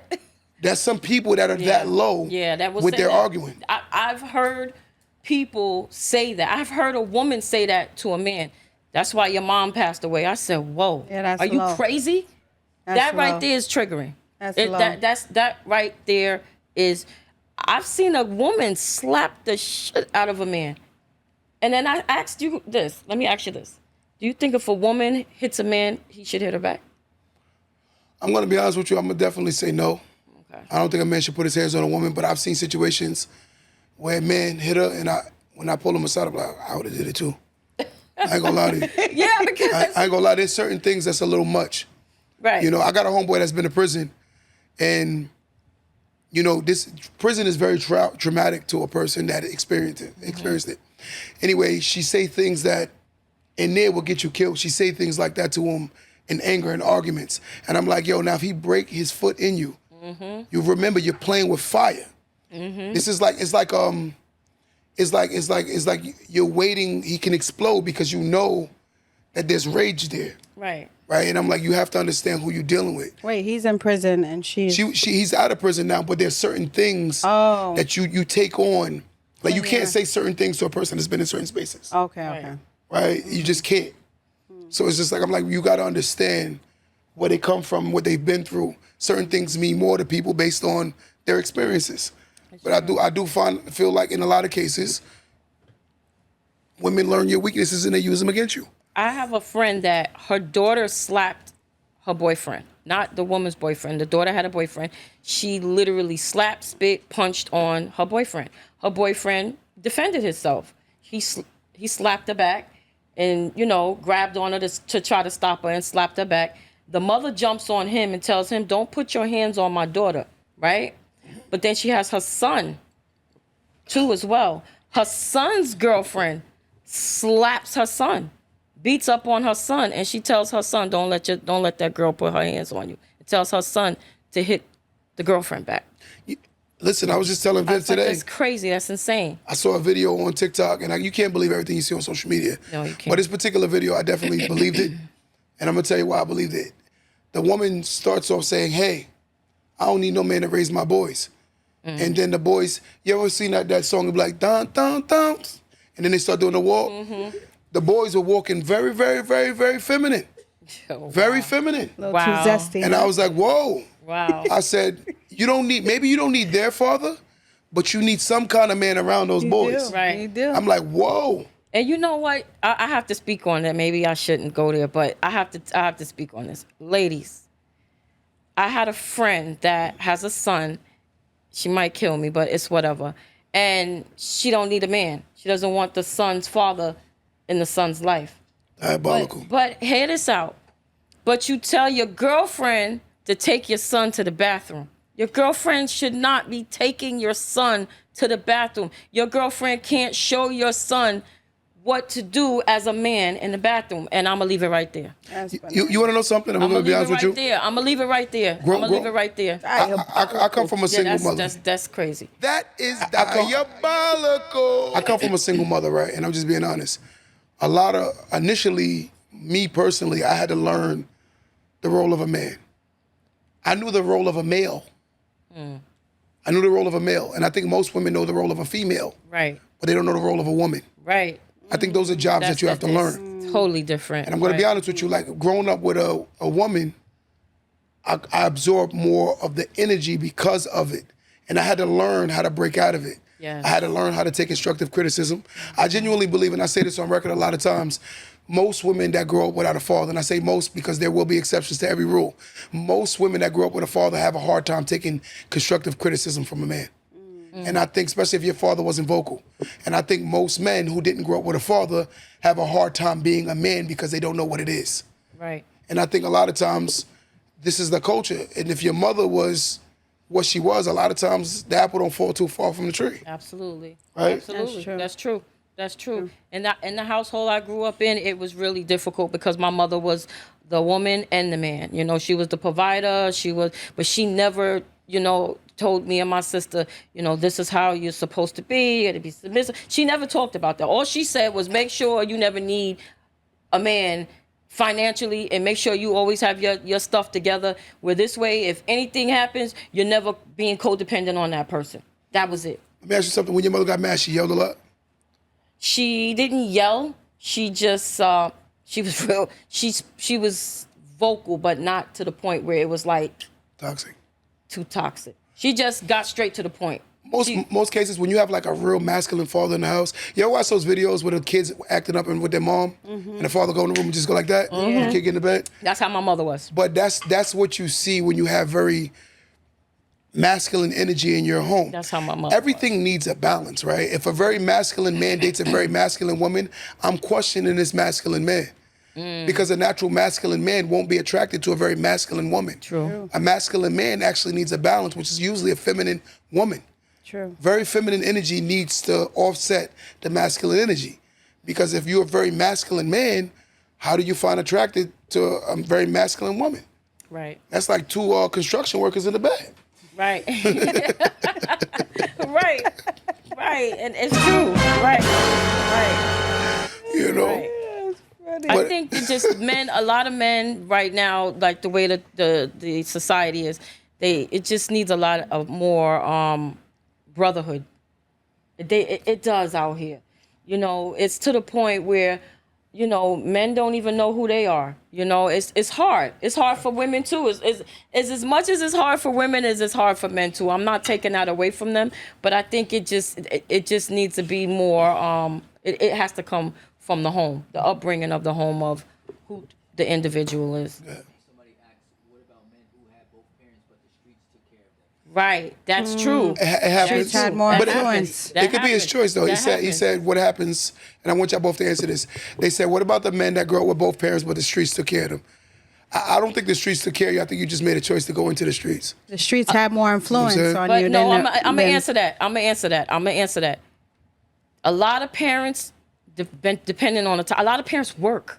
There's some people that are that low that was with their that. arguing. I've heard people say that. I've heard a woman say that to a man. That's why your mom passed away. I said, whoa. Yeah, that's are you low. crazy? That's that right low. there is triggering. That's low. That right there is. I've seen a woman slap the shit out of a man. And then I asked you this. Let me ask you this. Do you think if a woman hits a man, he should hit her back? I'm going to be honest with you. I'm going to definitely say no. Okay. I don't think a man should put his hands on a woman, but I've seen situations where a man hit her, and when I pull him aside, I'm like, I would have did it too. I ain't going to lie to you. Yeah, because... I ain't going to lie. There's certain things that's a little much. Right. You know, I got a homeboy that's been to prison, and, you know, this prison is very traumatic to a person that experienced it. Anyway, she say things that in there will get you killed. She say things like that to him in anger and arguments. And I'm like, yo, now if he break his foot in you, you remember you're playing with fire. This is like, it's like you're waiting, he can explode because you know that there's rage there. Right. Right? And I'm like, you have to understand who you're dealing with. Wait, he's in prison and He's out of prison now, but there's certain things that you take on. Like you can't say certain things to a person that's been in certain spaces. Okay. Right? You just can't. So it's just like, I'm like, you got to understand where they come from, what they've been through. Certain things mean more to people based on their experiences. But I do feel like in a lot of cases, women learn your weaknesses and they use them against you. I have a friend that her daughter slapped her boyfriend, not the woman's boyfriend. The daughter had a boyfriend. She literally slapped, spit, punched on her boyfriend. Her boyfriend defended himself. He slapped her back and, you know, grabbed on her to try to stop her and slapped her back. The mother jumps on him and tells him, don't put your hands on my daughter, right? But then she has her son, too, as well. Her son's girlfriend slaps her son, beats up on her son, and she tells her son, don't let that girl put her hands on you. It tells her son to hit the girlfriend back. Listen, I was just telling Vince today. That's crazy. That's insane. I saw a video on TikTok, and you can't believe everything you see on social media. No, you can't. But this particular video, I definitely believed it, and I'm gonna tell you why I believed it. The woman starts off saying, "Hey, I don't need no man to raise my boys," and then the boys, you ever seen that song? It'd be like dun dun dun, and then they start doing the walk. The boys are walking very, very, very, very feminine. Oh, Very wow. feminine. A little Wow. too zesty. And I was like, whoa. Wow. I said, maybe you don't need their father, but you need some kind of man around those boys. do. Right. You do. I'm like, whoa. And you know what? I have to speak on that. Maybe I shouldn't go there, but I have to speak on this. Ladies, I had a friend that has a son. She might kill me, but it's whatever. And she don't need a man. She doesn't want the son's father in the son's life. Diabolical. But hear this out. But you tell your girlfriend to take your son to the bathroom. Your girlfriend should not be taking your son to the bathroom. Your girlfriend can't show your son what to do as a man in the bathroom. And I'm going to leave it right there. That's funny. You want to know something? I'm I'm going going to to be leave it honest right with you. there. I'm going to leave it right there. I'm going to leave it right there. I come from a single mother. That's crazy. That is diabolical. I come from a single mother, right? And I'm just being honest. Initially, me personally, I had to learn the role of a man. I knew the role of a male. I knew the role of a male. And I think most women know the role of a female, Right. but they don't know the role of a woman. Right. I think those are jobs that you have to learn. Totally different. And I'm going to be honest with you, like growing up with a woman, I absorbed more of the energy because of it. And I had to learn how to break out of it. Yes. I had to learn how to take constructive criticism. I genuinely believe, and I say this on record a lot of times, most women that grow up without a father, and I say most because there will be exceptions to every rule, most women that grow up with a father have a hard time taking constructive criticism from a man. And I think, especially if your father wasn't vocal. And I think most men who didn't grow up with a father have a hard time being a man because they don't know what it is. Right. And I think a lot of times this is the culture. And if your mother was what she was, a lot of times the apple don't fall too far from the tree. Absolutely. Right? Absolutely. That's true. That's true. And that in the household I grew up in, it was really difficult because my mother was the woman and the man. You know, she was the provider. But she never, told me and my sister, this is how you're supposed to be. You got to be submissive. She never talked about that. All she said was make sure you never need a man financially and make sure you always have your stuff together. Where this way, if anything happens, you're never being codependent on that person. That was it. Let me ask you something. When your mother got mad, she yelled a lot? She didn't yell. She just she was real. She was vocal, but not to the point where it was like Toxic. too toxic. She just got straight to the point. Most cases, when you have like a real masculine father in the house, you ever watch those videos where the kids acting up and with their mom, and the father go in the room and just go like that, and the kid get in the bed? That's how my mother was. But that's what you see when you have very masculine energy in your home. That's how my mother Everything needs a balance, right? If a very masculine man dates a very masculine woman, I'm questioning this masculine man. Because a natural masculine man won't be attracted to a very masculine woman. True. A masculine man actually needs a balance, which is usually a feminine woman. True. Very feminine energy needs to offset the masculine energy. Because if you're a very masculine man, how do you find attracted to a very masculine woman? Right. That's like two construction workers in the bed. Right. Right. Right. And it's true. Right. Right. You know? Right. I think it just a lot of men right now, like the way that the society is, it just needs a lot of more brotherhood. It does out here. It's to the point where, men don't even know who they are. It's hard. It's hard for women too. It's as much as it's hard for women as it's hard for men too. I'm not taking that away from them, but I think it just needs to be more. It has to come from the home, the upbringing of the home of who the individual is. Somebody asked, what about men who had both parents but the streets took care of them? Right, that's true. It happens. Streets had more But influence. it could be his choice though. He That said happens. what happens, and I want y'all both to answer this. They said, what about the men that grow up with both parents but the streets took care of them? I don't think the streets took care of you. I think you just made a choice to go into the streets. The streets have more influence saying? on But you no, than I'm gonna answer that. I'm gonna answer that. A lot of parents, depending on a lot of parents work.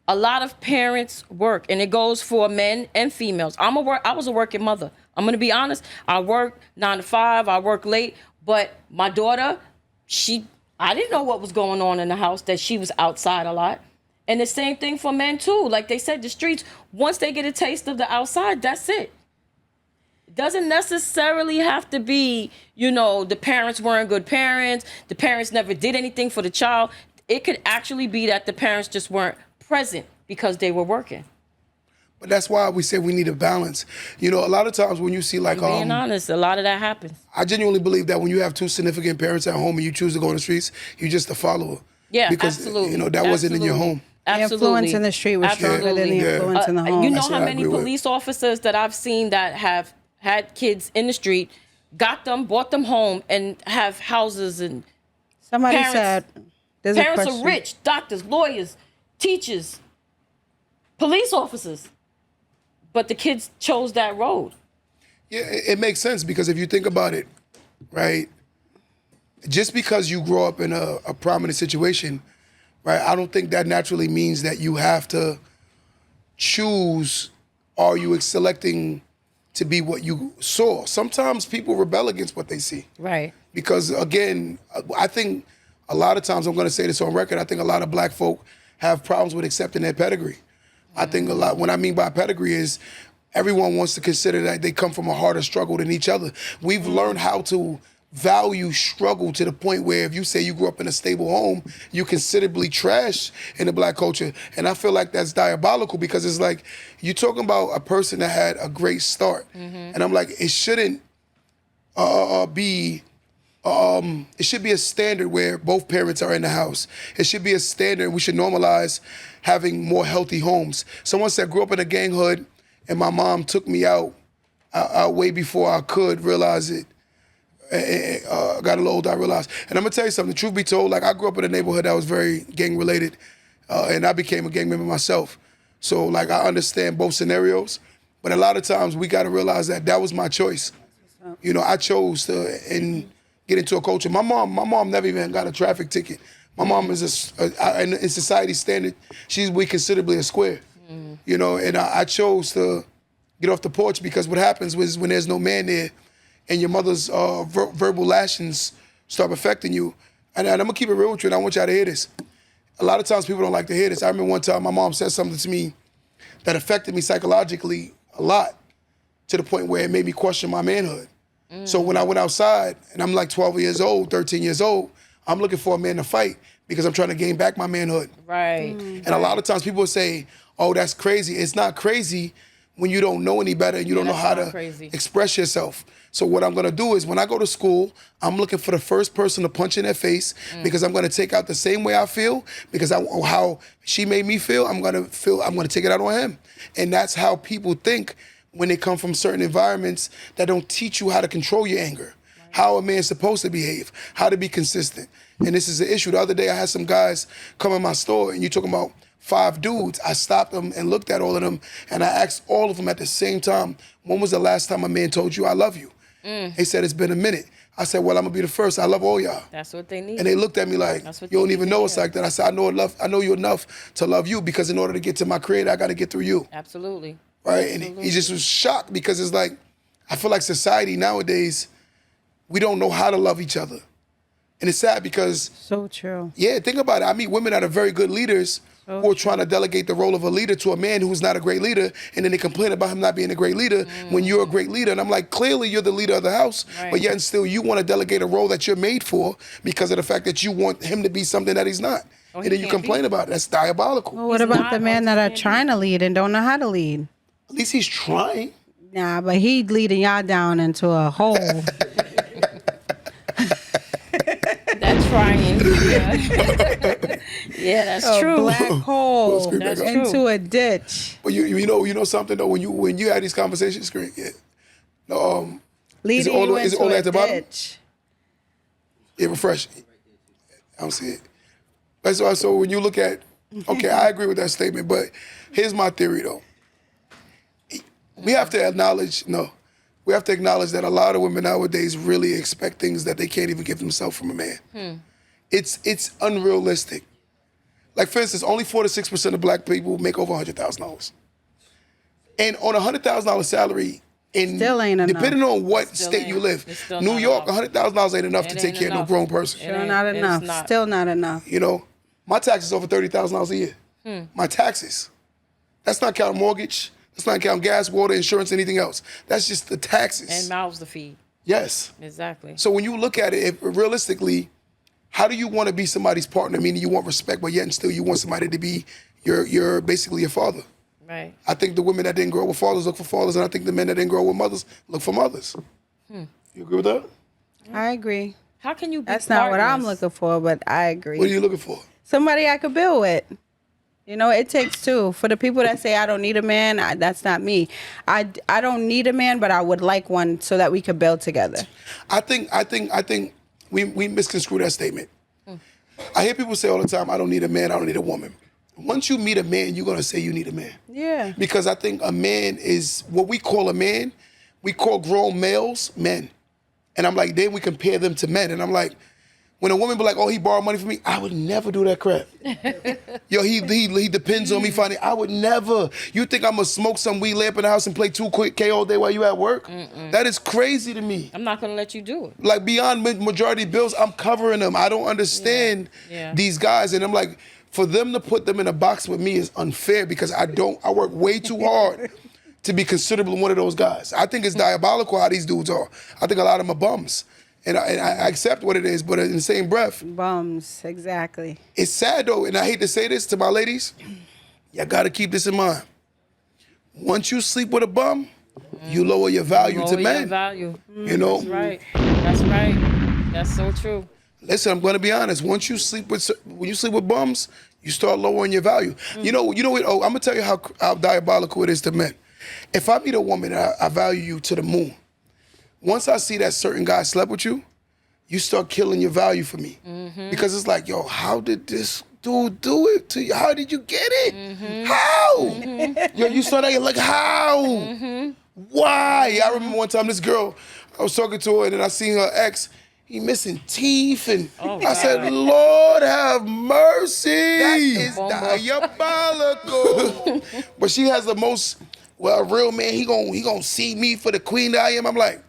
A lot of parents work, and it goes for men and females. I was a working mother. I'm gonna be honest. I worked 9 to 5. I worked late, but my daughter, I didn't know what was going on in the house. That she was outside a lot, and the same thing for men too. Like they said, the streets. Once they get a taste of the outside, that's it. Doesn't necessarily have to be, the parents weren't good parents, the parents never did anything for the child. It could actually be that the parents just weren't present because they were working. But that's why we say we need a balance. You know, a lot of times when you see like, Being honest, a lot of that happens. I genuinely believe that when you have two significant parents at home and you choose to go on the streets, you're just a follower. Yeah, because, absolutely. you know, that wasn't in your home. The influence in the street was stronger than the influence in the home. You know That's how what I many agree with. police officers that I've seen that have had kids in the street, got them, brought them home, and have houses and Somebody parents- said, there's a parents question. are rich, doctors, lawyers, teachers, police officers. But the kids chose that road. Yeah, it makes sense because if you think about it, right, just because you grow up in a prominent situation, right, I don't think that naturally means that you have to choose, are you selecting to be what you saw. Sometimes people rebel against what they see. Right. Because again, I think a lot of times, I'm gonna say this on record, I think a lot of black folk have problems with accepting their pedigree. I think a lot, what I mean by pedigree is everyone wants to consider that they come from a harder struggle than each other. We've learned how to value struggle to the point where if you say you grew up in a stable home, you considerably trash in the black culture. And I feel like that's diabolical because it's like, you're talking about a person that had a great start. And I'm like, it shouldn't be, it should be a standard where both parents are in the house. It should be a standard. We should normalize having more healthy homes. Someone said, grew up in a gang hood and my mom took me out way before I could realize it. Got a little older, I realized. And I'm gonna tell you something, the truth be told, like I grew up in a neighborhood that was very gang related and I became a gang member myself. So like I understand both scenarios, but a lot of times we gotta realize that that was my choice. You know, I chose to get into a culture. My mom never even got a traffic ticket. My mom is in society standard, we considerably a square. You know, and I chose to get off the porch because what happens was when there's no man there and your mother's verbal lashings start affecting you. And I'm gonna keep it real with you and I want y'all to hear this. A lot of times people don't like to hear this. I remember one time my mom said something to me that affected me psychologically a lot to the point where it made me question my manhood. So when I went outside and I'm like 12 years old, 13 years old, I'm looking for a man to fight because I'm trying to gain back my manhood. Right. And a lot of times people say, oh, that's crazy. It's not crazy when you don't know any better and you don't know how to express yourself. So what I'm gonna do is when I go to school, I'm looking for the first person to punch in their face because I'm gonna take out the same way I feel because how she made me feel, I'm gonna take it out on him. And that's how people think when they come from certain environments that don't teach you how to control your anger, how a man's supposed to behave, how to be consistent. And this is the issue. The other day I had some guys come in my store and you're talking about 5 dudes. I stopped them and looked at all of them and I asked all of them at the same time, when was the last time a man told you I love you? They said, it's been a minute. I said, well, I'm gonna be the first. I love all y'all. That's what they need. And they looked at me like, you don't even know us like that. I said, I know you enough to love you because in order to get to my creator, I gotta get through you. Absolutely. Right? And he just was shocked because it's like, I feel like society nowadays, we don't know how to love each other. And it's sad because... So true. Yeah, think about it. I meet women that are very good leaders who are trying to delegate the role of a leader to a man who's not a great leader, and then they complain about him not being a great leader when you're a great leader. And I'm like, clearly you're the leader of the house, but yet and still you want to delegate a role that you're made for because of the fact that you want him to be something that he's not. And then you complain about it. That's diabolical. Well, what about the men that are trying to lead and don't know how to lead? At least he's trying. Nah, but he leading y'all down into a hole. That's trying. Yeah, that's A true. black hole That's into true. a ditch. But you know something though, when you have these conversations, screen, Leading all the you way- is it into all the way a at the bottom? ditch. Yeah, refresh. I don't see it. That's why. So when you look at, okay, I agree with that statement, but here's my theory though. We have to acknowledge that a lot of women nowadays really expect things that they can't even give themselves from a man. It's unrealistic. Like for instance, only 4 to 6% of black people make over $100,000. And on a $100,000 salary, and Still ain't enough. depending on what Still state you ain't. live, It's still New not York, enough. $100,000 ain't enough to It take ain't care of no enough. grown person. Still not It's enough. not. Still not enough. You know, my taxes over $30,000 a year. My taxes. That's not counting mortgage. That's not counting gas, water, insurance, anything else. That's just the taxes. And mouths to feed. Yes. Exactly. So when you look at it, realistically, how do you want to be somebody's partner? Meaning you want respect, but yet and still you want somebody to be you're basically a father. Right. I think the women that didn't grow up with fathers look for fathers, and I think the men that didn't grow up with mothers look for mothers. You agree with that? I agree. How can you be That's not what I'm partners? looking for, but I agree. What are you looking for? Somebody I could build with. You know, it takes two. For the people that say I don't need a man, that's not me. I don't need a man, but I would like one so that we could build together. I think we misconstrue that statement. I hear people say all the time, I don't need a man, I don't need a woman. Once you meet a man, you're gonna say you need a man. Yeah. Because I think a man is what we call a man. We call grown males men. And I'm like, then we compare them to men. And I'm like, when a woman be like, oh, he borrowed money from me, I would never do that crap. Yo, he depends on me finding. I would never. You think I'm gonna smoke some weed, lay up in the house and play 2K all day while you at work? That is crazy to me. I'm not gonna let you do it. Like beyond majority bills, I'm covering them. I don't understand these guys. And I'm like, for them to put them in a box with me is unfair because I work way too hard to be considered one of those guys. I think it's diabolical how these dudes are. I think a lot of them are bums. And I accept what it is, but in the same breath, Bums, exactly. it's sad though, and I hate to say this to my ladies, you gotta keep this in mind. Once you sleep with a bum, you lower your value to Lower men. your value. You know? That's right. That's right. That's so true. Listen, I'm gonna be honest. When you sleep with bums, you start lowering your value. You know what? Oh, I'm gonna tell you how diabolical it is to men. If I meet a woman, I value you to the moon. Once I see that certain guy slept with you, you start killing your value for me. Because it's like, yo, how did this dude do it to you? How did you get it? How? Yo, you saw that, you're like, how? Why? I remember one time this girl, I was talking to her and then I seen her ex, he missing teeth and I said, Lord have mercy. That is diabolical. But she has the most, well, a real man, he gonna see me for the queen that I am. I'm like,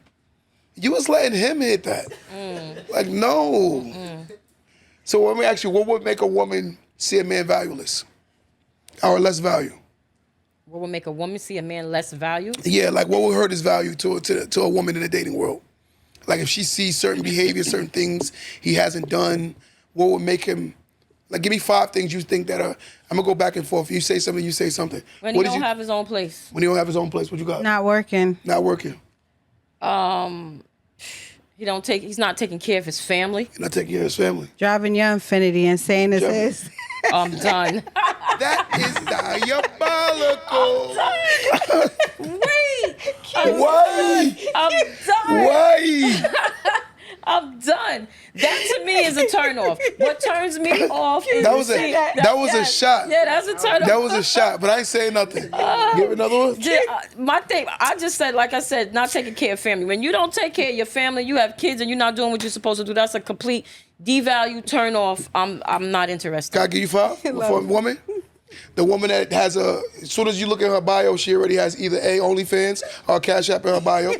you was letting him hit that. Like, no. So let me ask you, what would make a woman see a man valueless or less value? What would make a woman see a man less value? Yeah, like what would hurt his value to a woman in the dating world? Like if she sees certain behavior, certain things he hasn't done, what would make him, like give me 5 things you think that are, I'm gonna go back and forth. You say something, you say something. When he don't have his own place. When he don't have his own place, what you got? Not working. Not working. He's not taking care of his family. You're not taking care of his family. Driving your Infinity and saying this is. I'm done. That is diabolical. Wait. Why? I'm done. Why? I'm done. That to me is a turn off. What turns me off is That was a shot. Yeah, that's a turn off. That was a shot, but I ain't saying nothing. Give another one. My thing, I just said, like I said, not taking care of family. When you don't take care of your family, you have kids and you're not doing what you're supposed to do, that's a complete devalue, turn off. I'm not interested. Can I give you 5 for a woman? The woman that has as soon as you look at her bio, she already has either A, OnlyFans, or Cash App in her bio.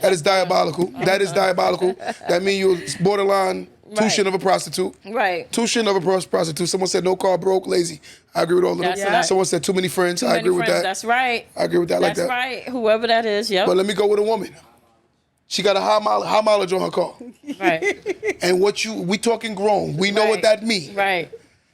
That is diabolical. That is diabolical. That means you're borderline tuition of a prostitute. Right. Tuition of a prostitute. Someone said no car, broke, lazy. I agree with all of them. That's Someone said too many friends. I agree with that. That's right. I agree with that. That's like that. right. Whoever that is, yep. But let me go with a woman. She got a high mileage on her car. Right. And we talking grown. We know what that means. Right.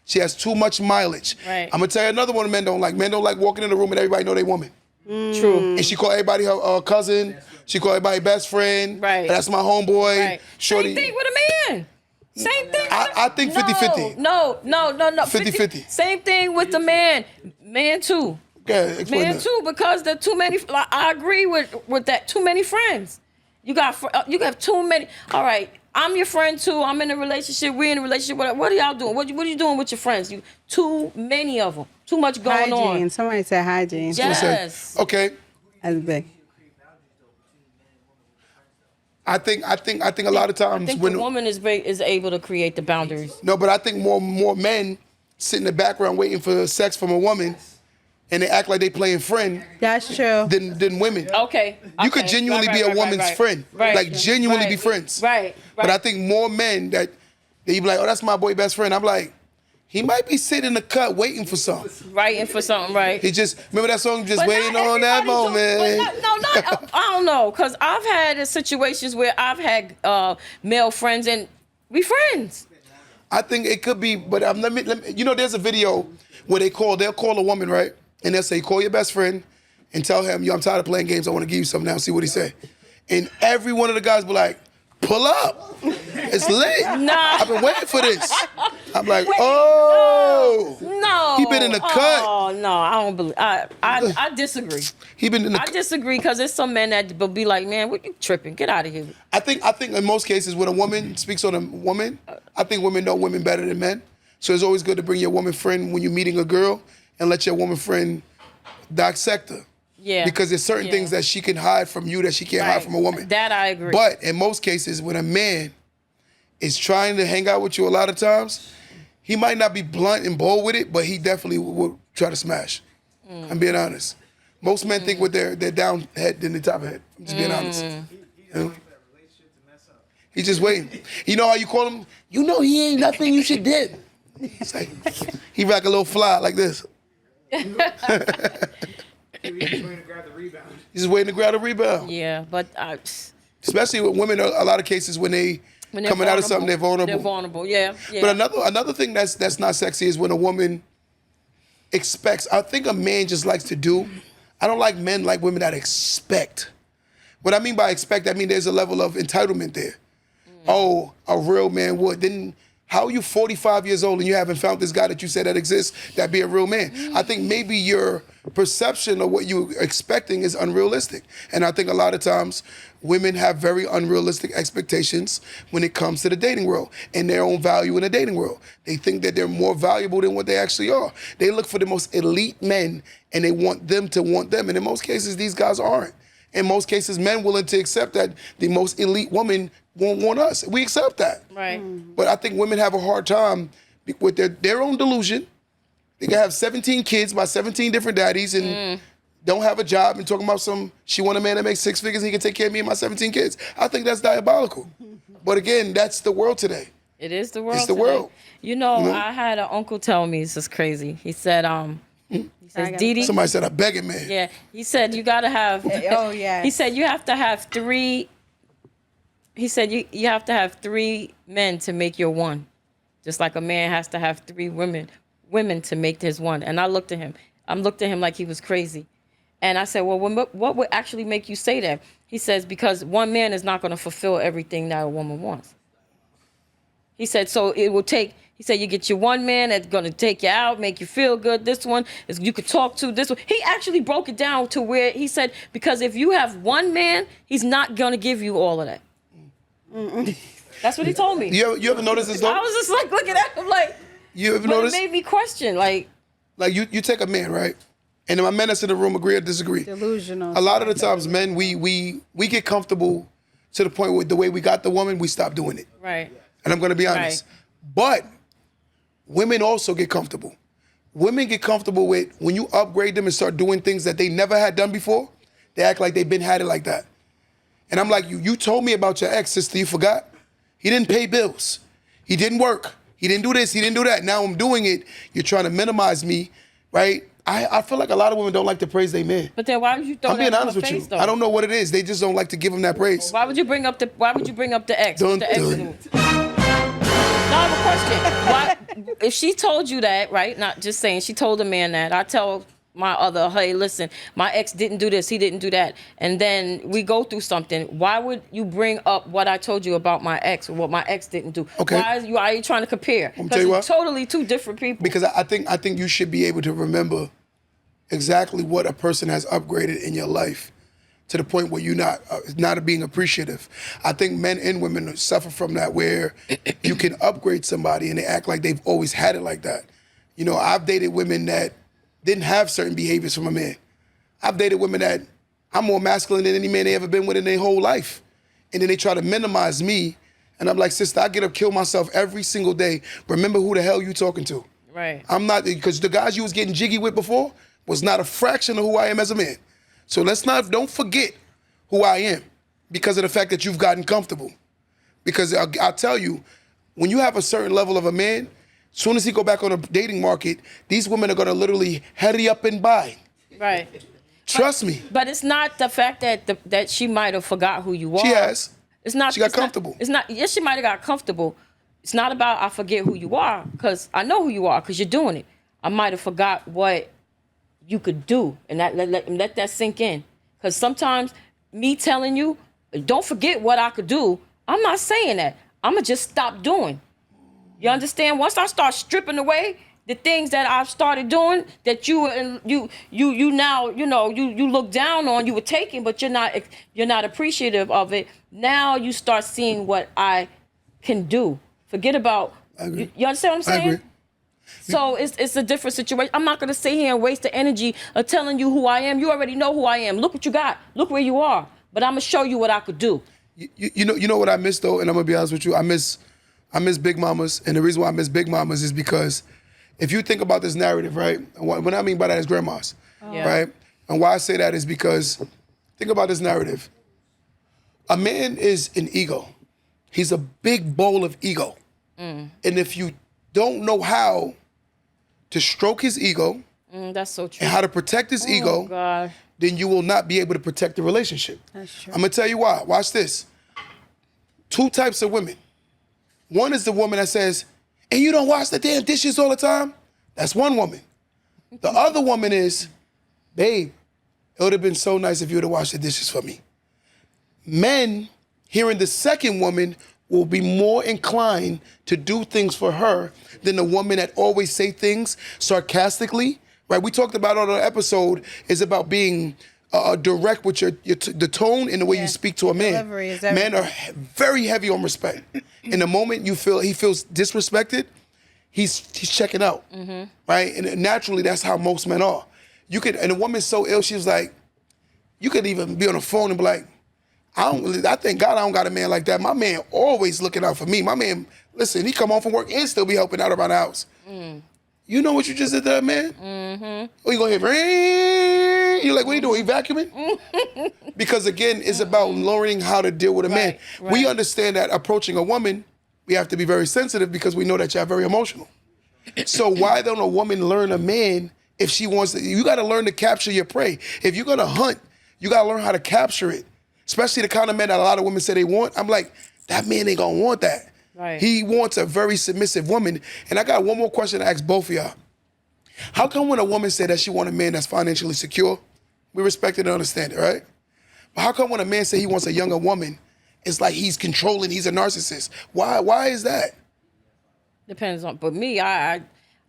She has too much mileage. Right. I'm gonna tell you another one men don't like. Men don't like walking in the room and everybody know they woman. True. And she call everybody her cousin. She call everybody best friend. Right. That's my homeboy. Right. Shorty. Same thing with a man. Same thing. I think 50-50. No. 50-50. Same thing with the man. Man too. Yeah, explain Man that. too, because there are too many. Like, I agree with that. Too many friends. You have too many. All right. I'm your friend too. I'm in a relationship. We're in a relationship. What are y'all doing? What are you doing with your friends? Too many of them. Too much going Hygiene. on. Somebody said hygiene. Yes. Okay. That's big. I think a lot of times I think when the woman is able to create the boundaries. no, but I think more men sit in the background waiting for sex from a woman, and they act like they playing friend That's true. than women. Okay. You could genuinely be a woman's friend. Right. Like genuinely be Right. friends. Right. But I think more men that you be like, oh, that's my boy best friend. I'm like, he might be sitting in the cut waiting for something. Writing for something, right? He just remember that song, just But waiting not on that everybody moment. I don't know, because I've had situations where I've had male friends and we friends. I think it could be, but let me, you know, there's a video where they'll call a woman, right? And they'll say, call your best friend and tell him, yo, I'm tired of playing games. I want to give you something now. See what he say. And every one of the guys be like, pull up. It's lit. Nah. I've been waiting for this. I'm like, No. He been in the cut. Oh no, I don't believe. I disagree. He been in the I disagree because there's some men that will be like, man, what you tripping? Get out of here. I think in most cases when a woman speaks on a woman, I think women know women better than men. So it's always good to bring your woman friend when you're meeting a girl and let your woman friend dissect her. Yeah. Because there's certain things that she can hide from you that she can't hide from a woman. That I agree. But in most cases, when a man is trying to hang out with you a lot of times, he might not be blunt and bold with it, but he definitely will try to smash. I'm being honest. Most men think with their down head than the top head. I'm just being honest. You know? He's just waiting. You know how you call him? You know he ain't nothing you should did. It's like, he like a little fly like this. He's waiting to grab the rebound. He's just waiting to grab a rebound. Yeah, but Especially with women, a lot of cases when they coming out of something, they're vulnerable. They're vulnerable, yeah. But another thing that's not sexy is when a woman expects. I think a man just likes to do. I don't like men like women that expect. What I mean by expect, I mean there's a level of entitlement there. Oh, a real man would. Then how are you 45 years old and you haven't found this guy that you said that exists that be a real man? I think maybe your perception of what you're expecting is unrealistic. And I think a lot of times women have very unrealistic expectations when it comes to the dating world and their own value in the dating world. They think that they're more valuable than what they actually are. They look for the most elite men and they want them to want them. And in most cases, these guys aren't. In most cases, men willing to accept that the most elite woman won't want us. We accept that. Right. But I think women have a hard time with their own delusion. They can have 17 kids by 17 different daddies and don't have a job and talking about she want a man that makes 6 figures and he can take care of me and my 17 kids. I think that's diabolical. But again, that's the world today. It is the world. It's the today. world. You know, I had an uncle tell me, this is crazy. He said, he says, Didi. Somebody said a begging man. Yeah. He said, you got to have. Oh, yeah. He said, you have to have 3. He said, you have to have 3 men to make your one. Just like a man has to have 3 women to make his one. And I looked at him like he was crazy. And I said, well, what would actually make you say that? He says, because one man is not going to fulfill everything that a woman wants. He said, so it will take, he said, you get your one man that's going to take you out, make you feel good. This one is you could talk to. This one. He actually broke it down to where he said, because if you have one man, he's not going to give you all of that. That's what he told me. You ever notice this though? I was just like looking at him like, you ever but notice? it made me question, like you take a man, right? And my men that's in the room agree or disagree. Delusional. A lot of the times, men, we get comfortable to the point where the way we got the woman, we stop doing it. right. And I'm going to be honest. But women also get comfortable. Women get comfortable with when you upgrade them and start doing things that they never had done before, they act like they've been had it like that. And I'm like, you told me about your ex, sister, you forgot? He didn't pay bills. He didn't work. He didn't do this, he didn't do that. Now I'm doing it. You're trying to minimize me, right? I feel like a lot of women don't like to praise their man. But then why would you throw I'm being that in honest her with face, you. though? I don't know what it is. They just don't like to give them that praise. Why would you bring up the ex? Dun, The ex dun. do? No, I have a question. Why, if she told you that, right? Not just saying, she told a man that. I tell my other, hey, listen, my ex didn't do this, he didn't do that. And then we go through something. Why would you bring up what I told you about my ex or what my ex didn't do? Okay. Why are you trying to compare? tell Because you it's what. totally 2 different people. Because I think you should be able to remember exactly what a person has upgraded in your life to the point where you're not being appreciative. I think men and women suffer from that, where you can upgrade somebody and they act like they've always had it like that. You know, I've dated women that didn't have certain behaviors from a man. I've dated women that I'm more masculine than any man they ever been with in their whole life. And then they try to minimize me. And I'm like, sister, I get up, kill myself every single day. Remember who the hell you talking to. Right. I'm not, because the guys you was getting jiggy with before was not a fraction of who I am as a man. So don't forget who I am because of the fact that you've gotten comfortable. Because I'll tell you, when you have a certain level of a man, as soon as he go back on the dating market, these women are gonna literally hurry up and buy. Right. Trust me. But it's not the fact that she might have forgot who you are. She has. It's not. She got it's not- comfortable. It's not. Yes, she might have got comfortable, it's not about I forget who you are, because I know who you are because you're doing it. I might have forgot what you could do, and let that sink in. Because sometimes me telling you, don't forget what I could do, I'm not saying that. I'm going to just stop doing. You understand? Once I start stripping away the things that I've started doing that you now, you look down on, you were taking, but you're not appreciative of it. Now you start seeing what I can do. Forget about, you understand what I'm saying? I agree. So it's a different situation. I'm not going to sit here and waste the energy of telling you who I am. You already know who I am. Look what you got. Look where you are. But I'm going to show you what I could do. You know what I miss though, and I'm gonna be honest with you. I miss big mamas, and the reason why I miss big mamas is because if you think about this narrative, right? And what I mean by that is grandmas, right? And why I say that is because think about this narrative. A man is an ego. He's a big bowl of ego, and if you don't know how to stroke his ego, that's so true. and how to protect his ego, God. then you will not be able to protect the relationship. That's true. I'm gonna tell you why. Watch this. 2 types of women. One is the woman that says, and you don't wash the damn dishes all the time? That's one woman. The other woman is, babe, it would have been so nice if you would have washed the dishes for me. Men, hearing the second woman, will be more inclined to do things for her than the woman that always say things sarcastically, right? We talked about on an episode is about being direct with the tone and the way you speak to a man. Delivery is Men are very heavy on respect. In the moment he feels disrespected, he's checking out, right? And naturally, that's how most men are. And a woman's so ill, she's like, you could even be on the phone and be like, I thank God I don't got a man like that. My man always looking out for me. My man, listen, he come home from work and still be helping out around the house. You know what you just did there, man? Oh, you gonna hear, you're like, what are you doing, you vacuuming? Because again, it's about learning how to deal with a man. Right. We understand that approaching a woman, we have to be very sensitive because we know that you're very emotional. So why don't a woman learn a man if she wants to? You gotta learn to capture your prey. If you're gonna hunt, you gotta learn how to capture it. Especially the kind of men that a lot of women say they want. I'm like, that man ain't gonna want that. Right. He wants a very submissive woman. And I got one more question to ask both of y'all. How come when a woman say that she want a man that's financially secure, we respect it and understand it, right? But how come when a man say he wants a younger woman, it's like he's controlling, he's a narcissist? Why is that? Depends on, but me, I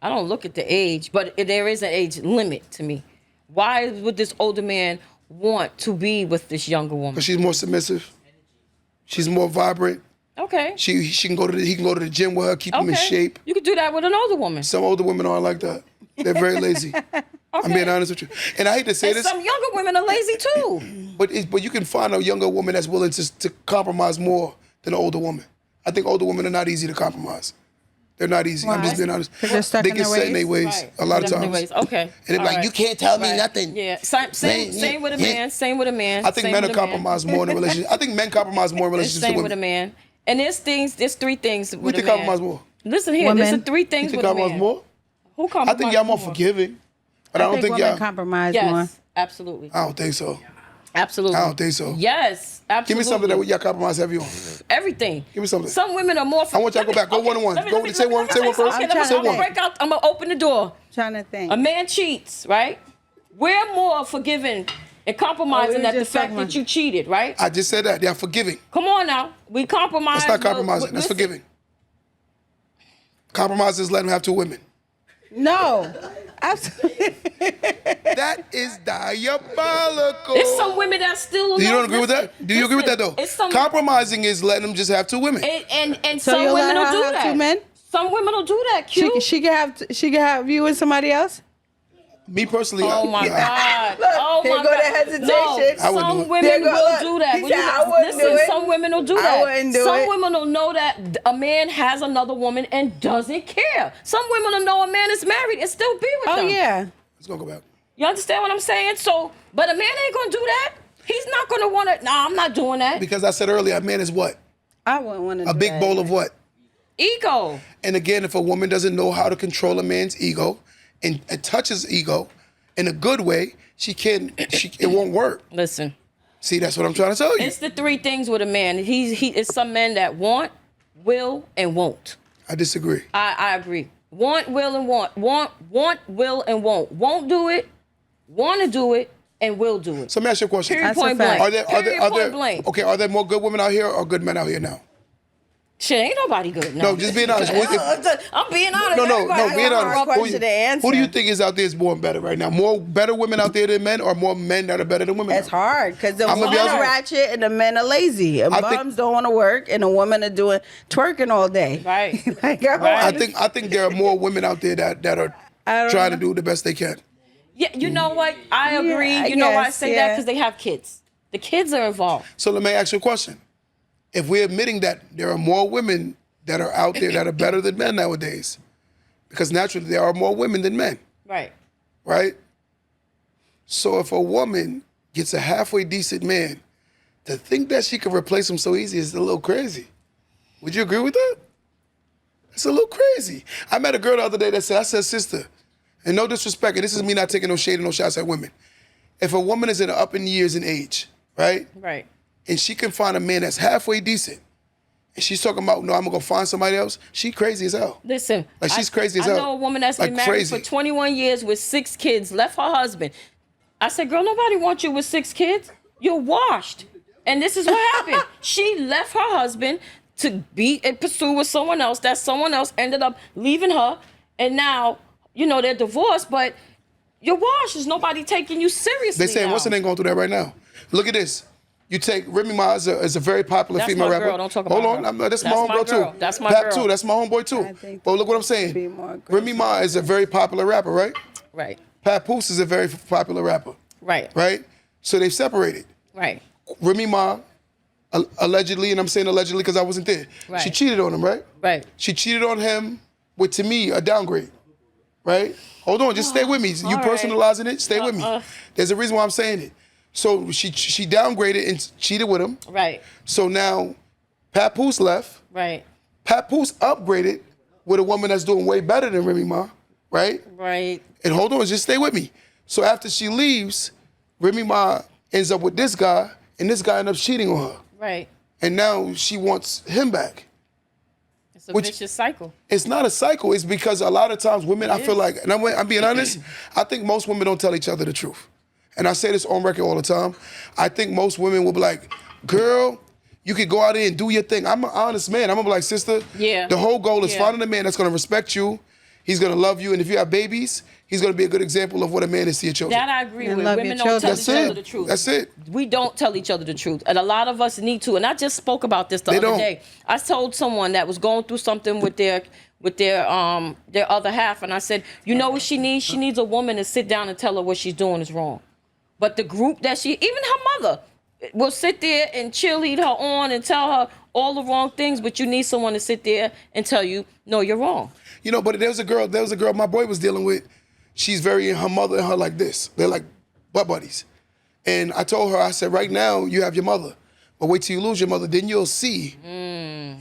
don't look at the age, but there is an age limit to me. Why would this older man want to be with this younger woman? Because she's more submissive. She's more vibrant. Okay. He can go to the gym with her, keep him in shape. You could do that with an older woman. Some older women aren't like that. They're very lazy. I'm being honest with you. And I hate to say And this. some younger women are lazy too. But you can find a younger woman that's willing to compromise more than an older woman. I think older women are not easy to compromise. They're not easy. I'm just being honest. Because they're stuck They in get their set in ways? their ways Right. a lot of Definitely times. ways. Okay. And they're All like, right. you can't tell me Right. nothing. Yeah. Same with a man. Same with a man. I think same men with are a man. compromise more in a relationship. I think men compromise more in It's relationships to same with women. a man. And there's 3 things We with a think man. compromise more. Listen here, there's Women. 3 You things think with a compromise man. more? Who I compromises think y'all more forgiving. But I don't think women y'all. compromise Yes, more. absolutely. I don't think so. Absolutely. I don't think so. Yes, absolutely. Give me something that y'all compromise heavy on. Everything. Give me something. Some women are more. I want y'all to go back. Go Okay, one-on-one. let me- Go let me- say one- let me say one say first. something. I'm I'm trying gonna to break out. I'm gonna open the door. Trying to think. A man cheats, right? We're more forgiving and compromising were at the just fact talking that you cheated, right? I just said that. They're forgiving. Come on now. We compromise. That's not but- compromising. That's listen, forgiving. Compromise is letting him have 2 women. No. Absolutely. That is diabolical. There's some women that still. Do you don't agree with that? Do you agree with that though? It's some, Compromising is letting them just have 2 women. and So some you'll women let will her do have that. 2 men? Some women will do that. Q. She can have you and somebody else? Me personally, Oh my yeah. God! Oh here my go the God! hesitation. No, I wouldn't do some it. women There go- will look, do that. he When said, you- I wouldn't listen, do it. some women will do I that. wouldn't do Some it. women will know that a man has another woman and doesn't care. Some women will know a man is married and still be with Oh, them. yeah. Let's go back. You understand what I'm saying? So, but a man ain't gonna do that. He's not gonna want to. Nah, I'm not doing that. Because I said earlier, a man is what? I wouldn't want to do A big that. bowl of what? Ego. And again, if a woman doesn't know how to control a man's ego and touch his ego in a good way, it won't work. Listen, See, that's what I'm trying to tell you. it's the 3 things with a man. It's some men that want, will, and won't. I disagree. I agree. Want, will, and want. Want, will, and won't. Won't do it, want to do it, and will do it. So let me ask you a question. Period, That's a point fact. blank. Period, point blank. Okay, are there more good women out here or good men out here now? Shit, ain't nobody good. No, just being honest. I'm being honest. No, Everybody being got a honest. hard question to answer. Who do you think is out there is born better right now? More better women out there than men, or more men that are better than women? It's hard because the I'm gonna women be are honest- ratchet and the men are lazy. And I think- bums don't want to work, and the women are doing twerking all day. Right. Like, I don't Right. I think there are more women out there that are I don't trying know. to do the best they can. Yeah, you know what? I agree. Yeah, you know why I yes, say that? yeah. Because they have kids. The kids are involved. So let me ask you a question. If we're admitting that there are more women that are out there that are better than men nowadays, because naturally there are more women than men, Right. right? So if a woman gets a halfway decent man, to think that she can replace him so easy is a little crazy. Would you agree with that? It's a little crazy. I met a girl the other day that said, I said, sister, and no disrespect, and this is me not taking no shade and no shots at women. If a woman is in the up in years in age, right? Right. And she can find a man that's halfway decent, and she's talking about, no, I'm gonna go find somebody else, she crazy as hell. Listen. Like, she's crazy as hell. I know a woman that's been Like, married crazy. for 21 years with 6 kids, left her husband. I said, girl, nobody wants you with 6 kids. You're washed. And this is what happened. She left her husband to be and pursue with someone else. That someone else ended up leaving her. And now, you know, they're divorced, but you're washed. There's nobody taking you seriously. They saying, now. what's her name going through that right now? Look at this. You take Remy Ma is a very popular That's female my rapper. girl. Don't talk about Hold her. on, that's my That's homegirl my girl. too. That's my Pap girl. too. That's my homeboy I too. think But look what I'm be more saying. aggressive. Remy Ma is a very popular rapper, right? Right. Papoose is a very popular rapper, Right. right? So they've separated. Right. Remy Ma, allegedly, and I'm saying allegedly because I wasn't there. Right. She cheated on him, right? Right. She cheated on him with, to me, a downgrade, right? Hold on, just stay with me. You all right. personalizing it, stay with me. There's a reason why I'm saying it. So she downgraded and cheated with him. Right. So now Papoose left. Right. Papoose upgraded with a woman that's doing way better than Remy Ma, right? Right. And hold on, just stay with me. So after she leaves, Remy Ma ends up with this guy, and this guy ends up cheating on her. Right. And now she wants him back. It's a Which- vicious cycle. It's not a cycle. It's because a lot of times women, I feel like, and I'm being honest, I think most women don't tell each other the truth. And I say this on record all the time. I think most women will be like, girl, you could go out there and do your thing. I'm an honest man. I'm gonna be like, sister, Yeah. the whole goal is Yeah. finding a man that's gonna respect you. He's gonna love you. And if you have babies, he's gonna be a good example of what a man is to your children. That I agree And with. love Women your don't tell children. That's each other it. the truth. That's it. We don't tell each other the truth. And a lot of us need to. And I just spoke about this the They other don't. day. I told someone that was going through something with their other half, and I said, you know what she needs? She needs a woman to sit down and tell her what she's doing is wrong. But the group that even her mother will sit there and cheerlead her on and tell her all the wrong things, but you need someone to sit there and tell you, no, you're wrong. You know, but there was a girl my boy was dealing with. She's very, her mother and her like this. They're like butt buddies. And I told her, I said, right now you have your mother. But wait till you lose your mother, then you'll see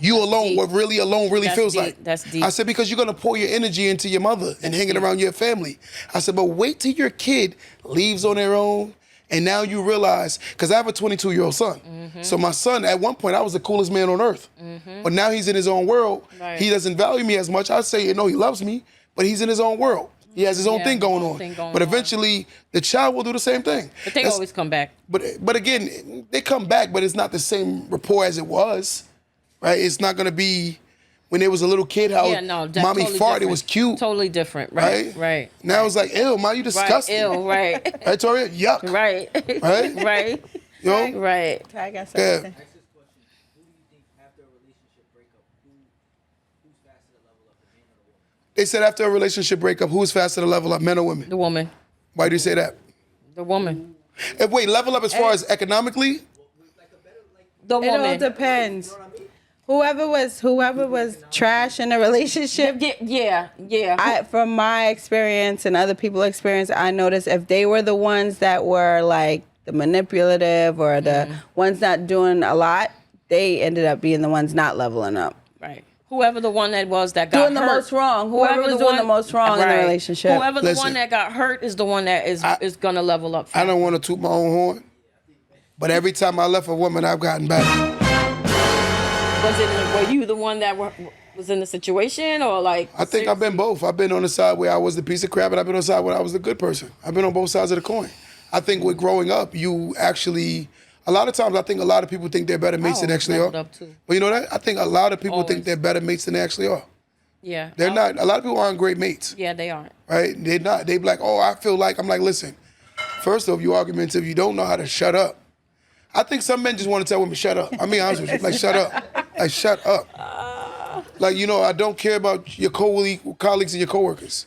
you alone, deep. what really alone really That's feels deep. like. That's deep. I said, because you're gonna pour your energy into your mother and hanging around your family. I said, but wait till your kid leaves on their own. And now you realize, because I have a 22-year-old son. So my son, at one point, I was the coolest man on earth. But now he's in his own world. Right. He doesn't value me as much. I say, you know, he loves me, but he's in his own world. He has his own Yeah, thing going own on. thing going But on. eventually, the child will do the same thing. But they That's- always come back. But again, they come back, but it's not the same rapport as it was, right? It's not gonna be when there was a little kid, how Yeah, no, that's mommy totally farted, it different. was cute, Totally different, right? right? Right. Now it's like, ew, ma, you Right. disgusting. Ew, right. Right, Toria? Yuck. Right. Right? Right. You know? Right. I got Yeah. something. Next is question. Who do you think after a relationship breakup, who's faster to level up, the man or the woman? They said after a relationship breakup, who's faster to level up, men or women? The woman. Why do you say that? The woman. And wait, level up as far as economically? The It all woman. depends. Whoever was trash in a relationship, Yeah. from my experience and other people's experience, I noticed if they were the ones that were like the manipulative or the ones not doing a lot, they ended up being the ones not leveling up. Right. Whoever the one that was that got Doing the hurt. most wrong. Whoever was doing the most wrong in the relationship. Whoever the Listen. one that got hurt is the one that is gonna level up. I don't want to toot my own horn, but every time I left a woman, I've gotten better. Were you the one that was in the situation, or like? I think I've been both. I've been on the side where I was the piece of crap, and I've been on the side where I was the good person. I've been on both sides of the coin. I think with growing up, you actually, a lot of times I think a lot of people think they're better mates than they actually are. Up too. But you know that? I think a lot of people think Always. they're better mates than they actually are. Yeah. They're not. A lot of people aren't great mates, Yeah, they aren't. right? They're not. They be like, oh, I feel like, I'm like, listen, first off, you argumentative, you don't know how to shut up. I think some men just want to tell women, shut up. I mean, honest with you, like, shut up. Like, shut up. Like, you know, I don't care about your colleagues and your coworkers.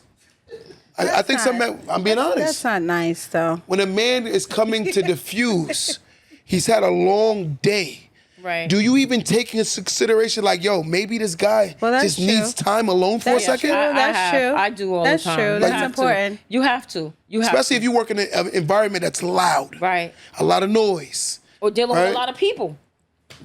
I think some men, I'm being honest. That's not nice, though. When a man is coming to diffuse, he's had a long day. Right. Do you even take into consideration, like, yo, maybe this guy Well, that's just needs true. time alone for a That's second? true. That's have. true. I do all That's the time. true. You That's have to. important. You have to. You have Especially to. if you work in an environment that's loud. Right. A lot of noise. Or dealing with Right. a lot of people,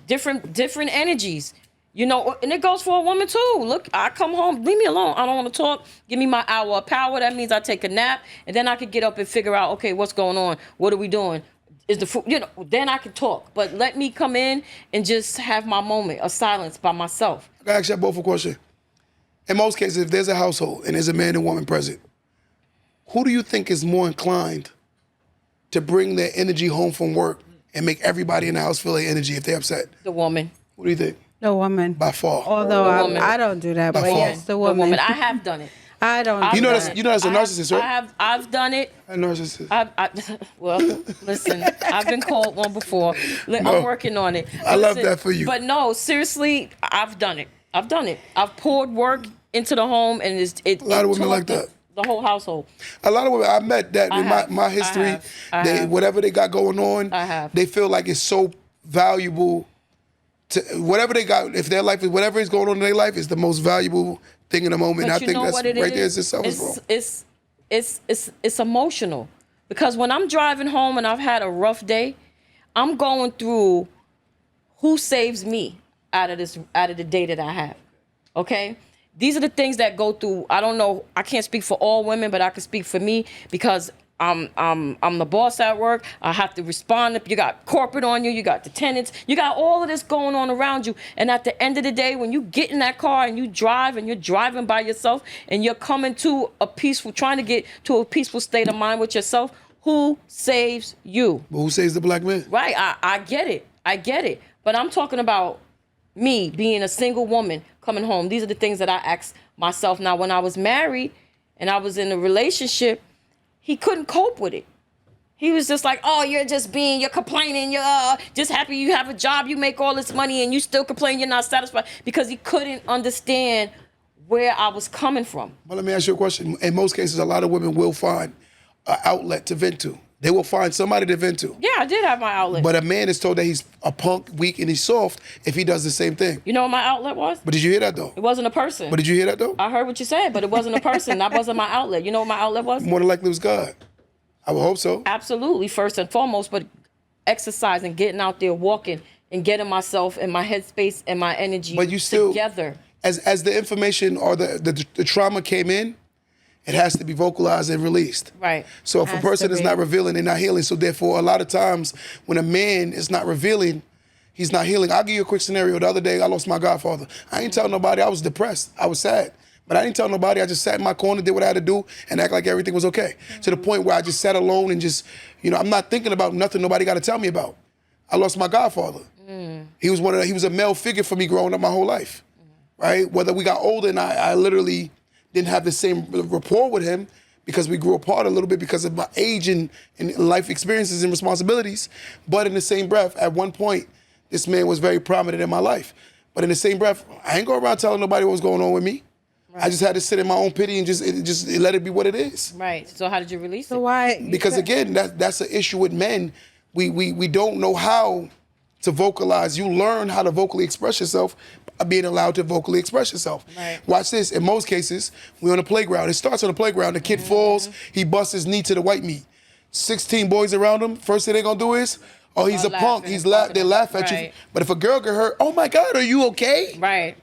different energies. You know, and it goes for a woman too. Look, I come home, leave me alone. I don't want to talk. Give me my hour of power. That means I take a nap, and then I could get up and figure out, okay, what's going on? What are we doing? Is the food, you know? Then I can talk. But let me come in and just have my moment of silence by myself. I gotta ask you both a question. In most cases, if there's a household and there's a man and woman present, who do you think is more inclined to bring their energy home from work and make everybody in the house feel their energy if they're upset? The woman. What do you think? The woman. By far. Although woman. I don't do that, By but far. yes, the The woman. woman. I have done it. I don't I've do You know done that's it. you know that's a I narcissist, right? I've done it. A narcissist. Well, listen, I've been called one before. No. I'm working on it. I love Listen, that for you. But no, seriously, I've done it. I've done it. I've poured work into the home, and it A lot of women tore like up that. The whole household. A lot of women I met that I in have. my I history, have. I they have. whatever they got going on, I have. they feel like it's so valuable to whatever they got. If their life is whatever is going on in their life is the most valuable thing in the moment. But I you think know that's what it right there is? is itself is wrong. It's emotional, because when I'm driving home and I've had a rough day, I'm going through who saves me out of the day that I have. Okay? These are the things that go through. I don't know. I can't speak for all women, but I can speak for me, because I'm the boss at work. I have to respond. You got corporate on you. You got the tenants. You got all of this going on around you. And at the end of the day, when you get in that car and you drive and you're driving by yourself and you're coming to trying to get to a peaceful state of mind with yourself, who saves you? But who saves the black man? Right. I get it. I get it. But I'm talking about me being a single woman coming home. These are the things that I ask myself. Now, when I was married and I was in a relationship, he couldn't cope with it. He was just like, oh, you're complaining, you're just happy you have a job, you make all this money, and you still complain you're not satisfied, because he couldn't understand where I was coming from. Well, let me ask you a question. In most cases, a lot of women will find an outlet to vent to. They will find somebody to vent to. Yeah, I did have my outlet. But a man is told that he's a punk, weak, and he's soft if he does the same thing. You know what my outlet was? But did you hear that, though? It wasn't a person. But did you hear that, though? I heard what you said, but it wasn't a person. That wasn't my outlet. You know what my outlet was? More than likely it was God. I would hope so. Absolutely, first and foremost, but exercising, getting out there, walking, and getting myself and my headspace and my energy But you still, together. As the information or the trauma came in, it has to be vocalized and released. Right. So if a Has person to is be. not revealing, they're not healing. So therefore, a lot of times when a man is not revealing, he's not healing. I'll give you a quick scenario. The other day, I lost my godfather. I ain't telling nobody. I was depressed. I was sad. But I didn't tell nobody. I just sat in my corner, did what I had to do, and act like everything was okay. To the point where I just sat alone and just, I'm not thinking about nothing nobody got to tell me about. I lost my godfather. He was he was a male figure for me growing up my whole life, right? Whether we got older and I literally didn't have the same rapport with him because we grew apart a little bit because of my age and life experiences and responsibilities. But in the same breath, at one point, this man was very prominent in my life. But in the same breath, I ain't going around telling nobody what was going on with me. Right. I just had to sit in my own pity and just let it be what it is. Right. So how did you release it? So why? Because again, that's an issue with men. We don't know how to vocalize. You learn how to vocally express yourself by being allowed to vocally express yourself. Right. Watch this. In most cases, we're on a playground. It starts on the playground. The kid falls. He busts his knee to the white meat. 16 boys around him. First thing they're going to do is, oh, he's a punk. They laugh at you. Right. But if a girl get hurt, oh, my God, are you okay? Right.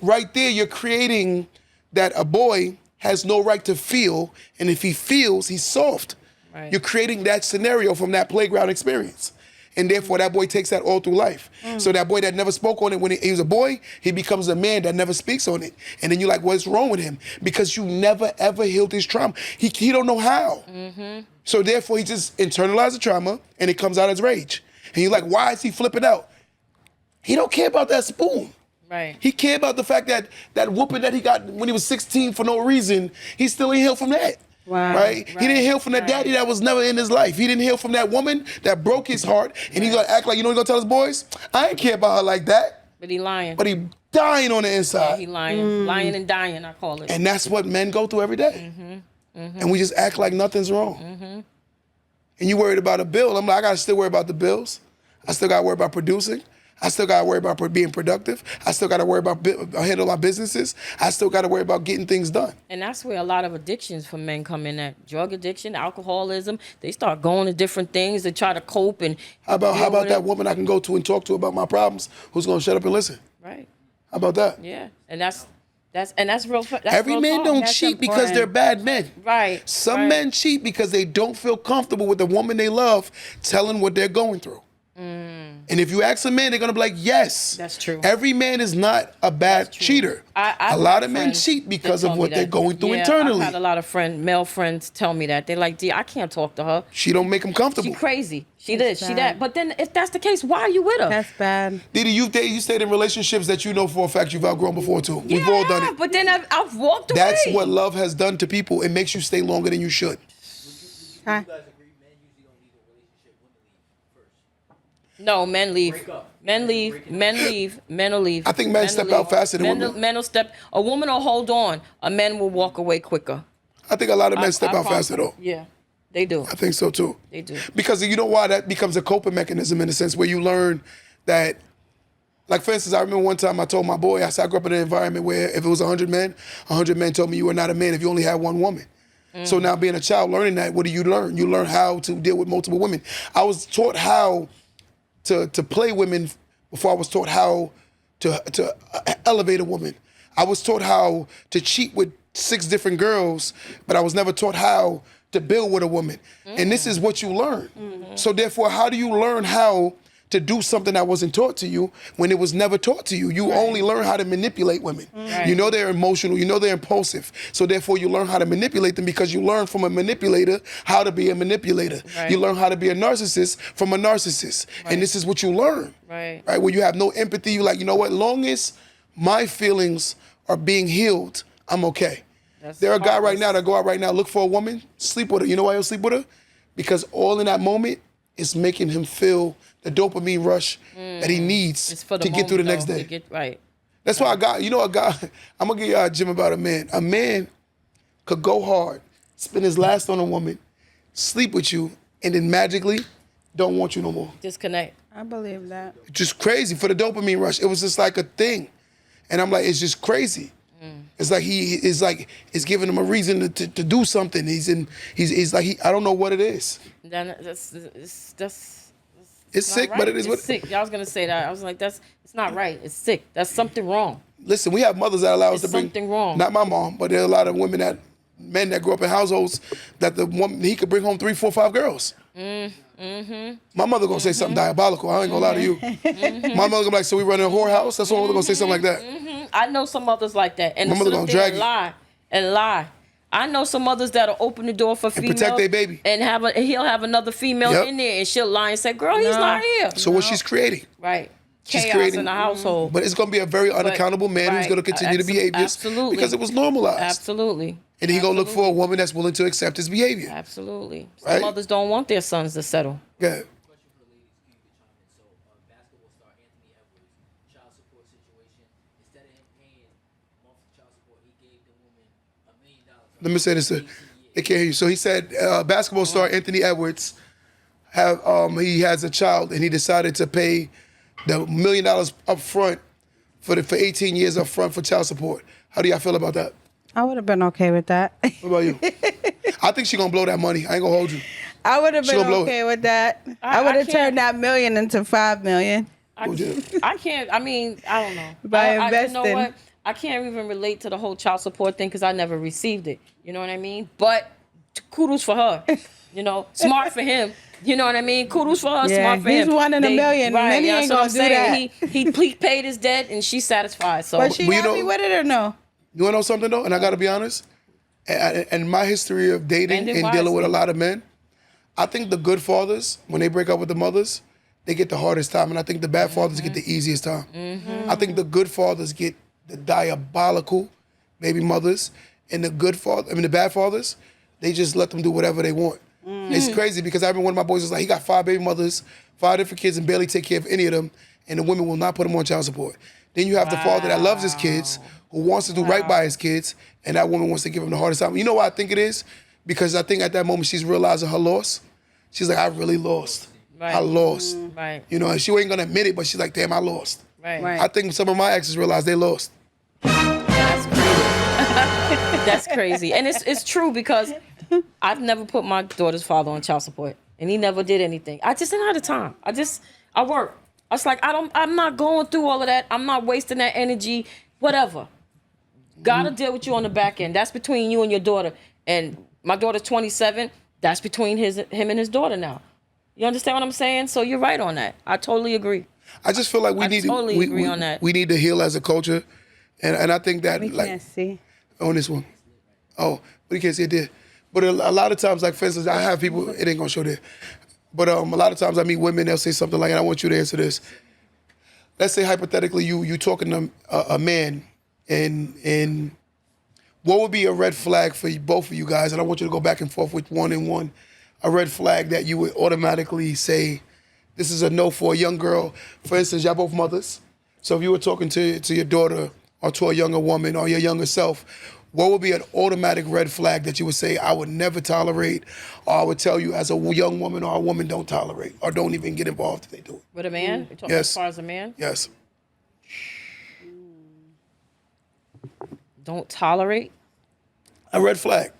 Right there, you're creating that a boy has no right to feel, and if he feels, he's soft. Right. You're creating that scenario from that playground experience. And therefore, that boy takes that all through life. So that boy that never spoke on it when he was a boy, he becomes a man that never speaks on it. And then you're like, what's wrong with him? Because you never, ever healed his trauma. He don't know how. So therefore, he just internalized the trauma, and it comes out as rage. And you're like, why is he flipping out? He don't care about that spoon. Right. He cared about the fact that that whooping that he got when he was 16 for no reason, he still ain't healed from that. Wow. Right? He didn't heal from that daddy that was never in his life. He didn't heal from that woman that broke his heart. And he's gonna act like, you know what he's gonna tell his boys? I ain't care about her like that. But he lying. But he dying on the Yeah, inside. he lying. Lying and dying, I call it. And that's what men go through every day. And we just act like nothing's wrong. And you worried about a bill. I'm like, I gotta still worry about the bills. I still gotta worry about producing. I still gotta worry about being productive. I still gotta worry about handling my businesses. I still gotta worry about getting things done. And that's where a lot of addictions for men come in at. Drug addiction, alcoholism. They start going to different things to try to cope. And How about deal with that it. woman I can go to and talk to about my problems who's gonna shut up and listen? Right. How about that? Yeah. And that's real. That's Every real man talk. don't That's cheat because important. they're bad men. Right. Some right. men cheat because they don't feel comfortable with the woman they love telling what they're going through. And if you ask a man, they're gonna be like, yes. That's true. Every man is not a bad true. cheater. I've A lot had of men friends cheat that because told of me what they're that. going through Yeah, internally. I've had a lot of male friends tell me that. They're like, D, I can't talk to her. She don't make them comfortable. She crazy. She That's this, she bad. that. But then if that's the case, why are you with her? That's bad. Didi, you stayed in relationships that you know for a fact you've outgrown before too. We've all done it. But then I've walked away. That's what love has done to people. It makes you stay longer than you should. Hi. You guys agree men usually don't leave a relationship, women leave first. No, men leave. Break up. Men leave. Men leave. Men will leave. I think men step will out leave. faster than men women. Men will step. A woman will hold on. A man will walk away quicker. I think a lot of men step I out faster though. Yeah, they do. I think so too. They do. Because you know why? That becomes a coping mechanism in a sense where you learn that, like for instance, I remember one time I told my boy, I said I grew up in an environment where if it was 100 men, 100 men told me you were not a man if you only had one woman. So now being a child, learning that, what do you learn? You learn how to deal with multiple women. I was taught how to play women before I was taught how to elevate a woman. I was taught how to cheat with 6 different girls, but I was never taught how to build with a woman. And this is what you learn. So therefore, how do you learn how to do something that wasn't taught to you when it was never taught to you? You only learn how to manipulate women. You know they're emotional, you know they're impulsive. So therefore you learn how to manipulate them because you learn from a manipulator how to be a manipulator. Right. You learn how to be a narcissist from a narcissist. And this is what you learn. Right. Right? When you have no empathy, you're like, you know what, long as my feelings are being healed, I'm okay. There are a guy right now that go out right now, look for a woman, sleep with her. You know why he'll sleep with her? Because all in that moment is making him feel the dopamine rush that he needs It's for to the get through the moment, next though, day. to get right. That's why a guy, I'm gonna give y'all a gem about a man. A man could go hard, spend his last on a woman, sleep with you, and then magically don't want you no more. Disconnect. I believe that. Just crazy for the dopamine rush. It was just like a thing. And I'm like, it's just crazy. It's like it's giving him a reason to do something. He's like I don't know what it is. Then that's It's not sick, right. but it is what. It's sick. I was gonna say that. I was like, it's not right. It's sick. That's something wrong. Listen, we have mothers that allow us There's to bring. something wrong. Not my mom, but there are a lot of men that grew up in households that the woman he could bring home 3, 4, 5 girls. My mother gonna say something diabolical. I ain't gonna lie to you. My mother gonna be like, so we running a whorehouse? That's what my mother gonna say something like that. I know some mothers like that, and My mother sit gonna there drag and you. lie and lie. I know some mothers that'll open the door for female protect their baby. and he'll have another female Yep. in there, and she'll lie and say, "Girl, he's not here." So what she's creating. Right. She's Chaos creating- in the household. But it's gonna be a very unaccountable man who's right. gonna continue to behave this Absolutely. because it was normalized. Absolutely. And he gonna look for a woman that's willing to accept his behavior. Absolutely. Right? Some mothers don't want their sons to settle. Yeah. Question for the ladies, can you chime in? So, basketball star Anthony Edwards, child support situation. Instead of him paying monthly child support, he gave the woman $1 million. Let me say this. They can't hear you. So he said, basketball star Anthony Edwards he has a child and he decided to pay the $1 million up front for 18 years up front for child support. How do y'all feel about that? I would have been okay with that. What about you? I think she gonna blow that money. I ain't gonna hold you. I would have She been gonna blow okay with that. I I would have can't- turned that $1 million into $5 million. I can't. I mean, I don't know. By You know investing. what? I can't even relate to the whole child support thing because I never received it. You know what I mean? But kudos for her. You know, smart for him. You know what I mean? Kudos for her, Yeah, smart for he's him. one in a million. Many that's ain't what gonna I'm do saying. that. He paid his debt and she's satisfied. So But she But you happy know- with it or no? You want to know something though? And I got to be honest. And my history of dating Spend it and dealing with a wisely. lot of men, I think the good fathers, when they break up with the mothers, they get the hardest time, and I think the bad fathers get the easiest time. I think the good fathers get the diabolical baby mothers, and the bad fathers, they just let them do whatever they want. It's crazy because I remember one of my boys was like, he got 5 baby mothers, 5 different kids, and barely take care of any of them, and the women will not put him on child support. Then you have the father that loves his kids, who wants to do right by his kids, and that woman wants to give him the hardest time. You know why I think it is? Because I think at that moment she's realizing her loss. She's like, I really lost. Right. I lost. Right. You know, and she ain't gonna admit it, but she's like, damn, I lost. Right. Right. I think some of my exes realized they lost. That's crazy. That's crazy. And it's true because I've never put my daughter's father on child support. And he never did anything. I just didn't have the time. I work. I was like, I'm not going through all of that. I'm not wasting that energy. Whatever. Gotta deal with you on the back end. That's between you and your daughter. And my daughter's 27. That's between him and his daughter now. You understand what I'm saying? So you're right on that. I totally agree. I just feel like we need totally to agree on that. we need to heal as a culture. And I think that We like can't see. on this one. Oh, but you can't see it there. But a lot of times, like for instance, I have people, it ain't gonna show there. But a lot of times I meet women, they'll say something like, and I want you to answer this. Let's say hypothetically you talking to a man and what would be a red flag for both of you guys? And I want you to go back and forth with one and one. A red flag that you would automatically say, this is a no for a young girl. For instance, y'all both mothers. So if you were talking to your daughter or to a younger woman or your younger self, what would be an automatic red flag that you would say, I would never tolerate, or I would tell you as a young woman or a woman don't tolerate, or don't even get involved if they do it? With a man? You're talking Yes. as far as a man? Yes. Don't tolerate A red flag.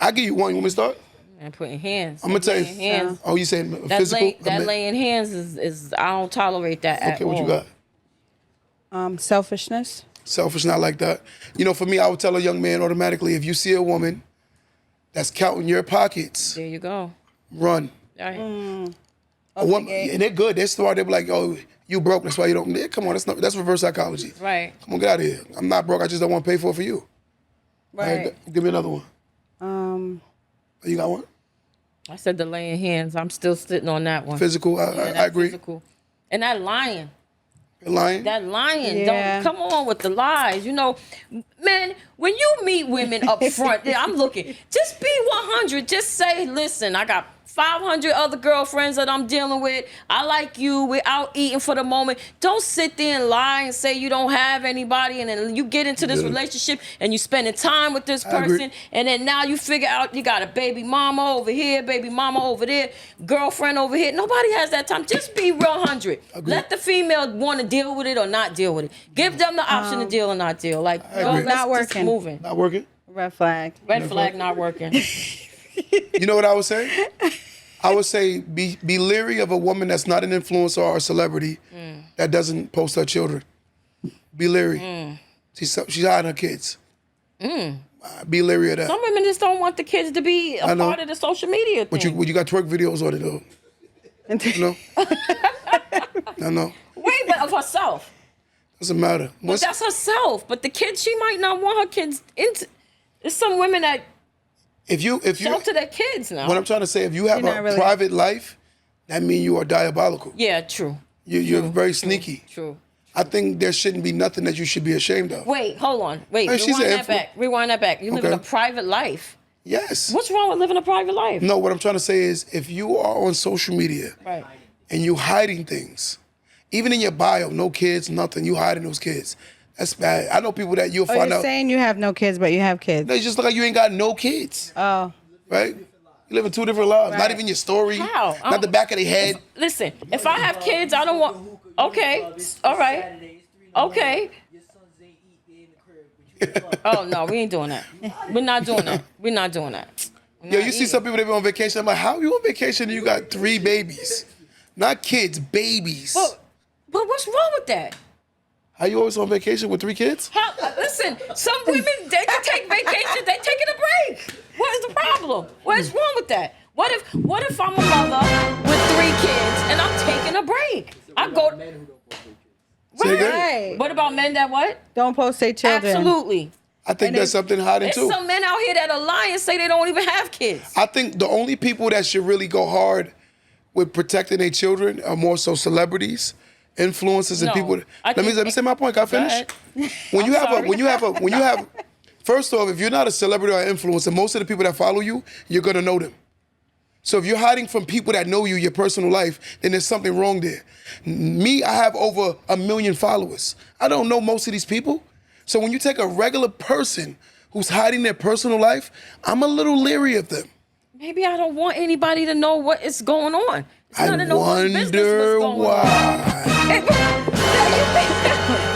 I'll give you one. You want me to start? and putting hands. I'm gonna tell you. Laying hands. Oh, you saying That, physical? laying hands is I don't tolerate that at Okay, all. what you got? Selfishness. Selfish, not like that. You know, for me, I would tell a young man automatically, if you see a woman that's counting your pockets, There you go. run. Right. A woman, and they're good. They're smart. They're like, oh, you broke. That's why you don't. Yeah, come on, that's reverse psychology. Right. Come on, get out of here. I'm not broke. I just don't want to pay for you. Right. All right, give me another one. You got one? I said the laying hands. I'm still sitting on that one. Physical. Yeah, I that agree. Physical. And that lying. Lying. That lying. Yeah. Don't come on with the lies. You know, man, when you meet women up front, I'm looking. Just be 100. Just say, listen, I got 500 other girlfriends that I'm dealing with. I like you. We're out eating for the moment. Don't sit there and lie and say you don't have anybody, and then you get into this Yeah. relationship and you spending time with this I agree. person, and then now you figure out you got a baby mama over here, baby mama over there, girlfriend over here. Nobody has that time. Just be real 100. Agree. Let the female want to deal with it or not deal with it. Give them the option to deal or not deal. Like, agree. let's Not just working. moving. Not working. Red flag. Red flag not working. You know what I would say? I would say be leery of a woman that's not an influencer or a celebrity that doesn't post her children. Be leery. She's hiding her kids. Be leery of that. Some women just don't want the kids to be I a know. part of the social media thing. But you got twerk videos on it though. You know? I know. Wait, but of herself. Doesn't matter. But Once, that's herself. But the kids, she might not want her kids into. There's some women that if you shelter their kids now. what I'm trying to say, if you have You're a not really- private life, that means you are diabolical. Yeah, true. You're very sneaky. True. I think there shouldn't be nothing that you should be ashamed of. Wait, hold on. Wait, Hey, she's rewind an that back. Rewind that back. You live in a Okay. private life. Yes. What's wrong with living a private life? No, what I'm trying to say is if you are on social media Right. and you hiding things, even in your bio, no kids, nothing, you hiding those kids. That's bad. I know people that you'll Oh, find you're out. saying you have no kids, but you have kids. They just look like you ain't got no kids, Oh. right? You live in two different lives. Not Right. even your story. How? Not the back of their head. Listen, if I have kids, I don't want. Okay, all right. Okay. Your sons ain't eat, they in the crib, but you Oh no, we ain't doing that. We're not doing that. We're not doing that. Yo, you see some people, they be on vacation. I'm like, how you on vacation and you got 3 babies? Not kids, babies. But what's wrong with that? How you always on vacation with 3 kids? Listen, some women they can take vacations. They taking a break. What is the problem? What's wrong with that? What if I'm a mother with 3 kids and I'm taking a break? I go. Men who don't post their kids. Say again? Right. What about men that what? Don't post their children. Absolutely. I think there's something hiding There's too. some men out here that are lying and say they don't even have kids. I think the only people that should really go hard with protecting their children are more so celebrities, influencers, and No, people. I Let me think- say my point. Can I finish? ahead. When sorry. you have, first off, if you're not a celebrity or influencer, most of the people that follow you, you're gonna know them. So if you're hiding from people that know you, your personal life, then there's something wrong there. Me, I have over 1 million followers. I don't know most of these people. So when you take a regular person who's hiding their personal life, I'm a little leery of them. Maybe I don't want anybody to know what is going on. It's I none of nobody's business wonder what's going why. on.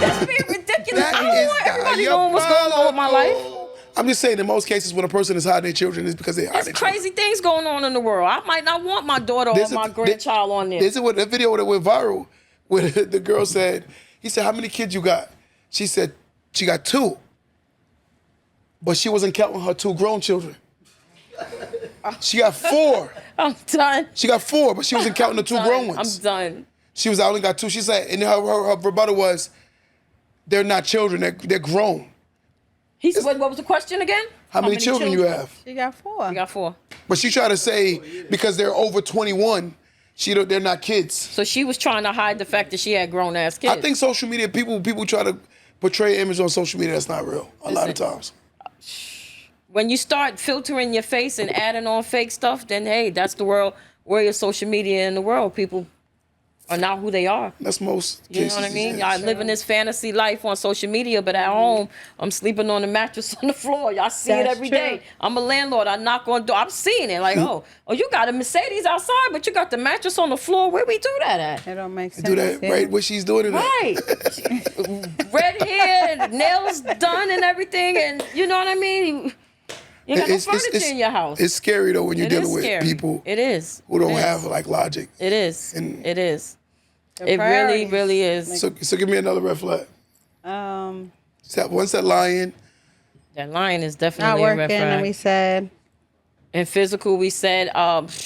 That's being ridiculous. That I don't is want everybody knowing what's going on with my life. I'm just saying, in most cases, when a person is hiding their children, it's because they hide There's their children. crazy things going on in the world. I might not want my daughter or There's my grandchild on there. This is what the video that went viral, where the girl said, he said, "How many kids you got?" She said, she got 2. But she wasn't counting her 2 grown children. She got 4. I'm done. She got 4, but she wasn't counting the 2 grown I'm ones. done. She was, I only got 2. She said, and her rebuttal was, they're not children, they're grown. He said, what was the question again? How many children you have? She got 4. I got 4. But she tried to say, because they're over 21, they're not kids. So she was trying to hide the fact that she had grown ass kids. I think social media, people try to portray an image on social media that's not real a lot of times. When you start filtering your face and adding on fake stuff, then hey, that's the world where your social media in the world. People are not who they are. That's most You know cases. what I mean? these days. I live in this fantasy life on social media, but at home, I'm sleeping on the mattress on the floor. Y'all see it That's every true. day. I'm a landlord. I knock on door. I'm seeing it. Like, oh, you got a Mercedes outside, but you got the mattress on the floor. Where we do that at? It don't make sense. Do that yeah. right what she's doing in Right. Red hair, nails done and everything. And you know what I mean? You got no furniture in your house. It's scary though when you're It dealing is with scary. people It is. who don't It is. have like logic. It is. And- It is. The It really, priorities. really is. So give me another red flag. Um, Once that lying, That lying is not definitely a working, red and flag. we said, In physical, we said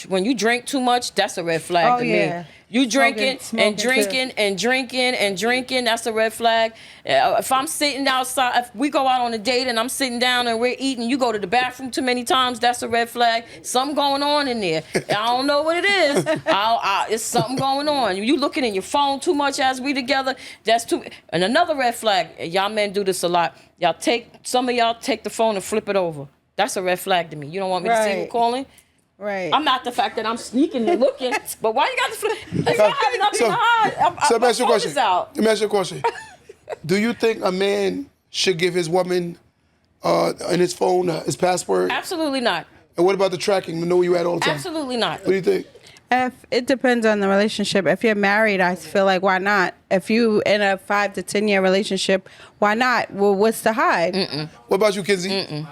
when you drink too much, that's a red flag Oh, to yeah. me. You drinking Smoking and too. drinking and drinking and drinking, that's a red flag. If I'm sitting outside, if we go out on a date and I'm sitting down and we're eating, you go to the bathroom too many times, that's a red flag. Something going on in there. I don't know what it is. It's something going on. You looking in your phone too much as we together, that's too. And another red flag, y'all men do this a lot. Some of y'all take the phone and flip it over. That's a red flag to me. You don't want me to see who Right. calling? right. I'm not the fact that I'm sneaking and looking, but why you got to flip? If I have nothing to hide, so let me my ask you a phone question. is out. Let me ask you a question. Do you think a man should give his woman in his phone his password? Absolutely not. And what about the tracking to know where you at all the time? Absolutely not. What do you think? If it depends on the relationship. If you're married, I feel like why not? If you in a 5 to 10 year relationship, why not? Well, what's the hide? What about you, Kinsey?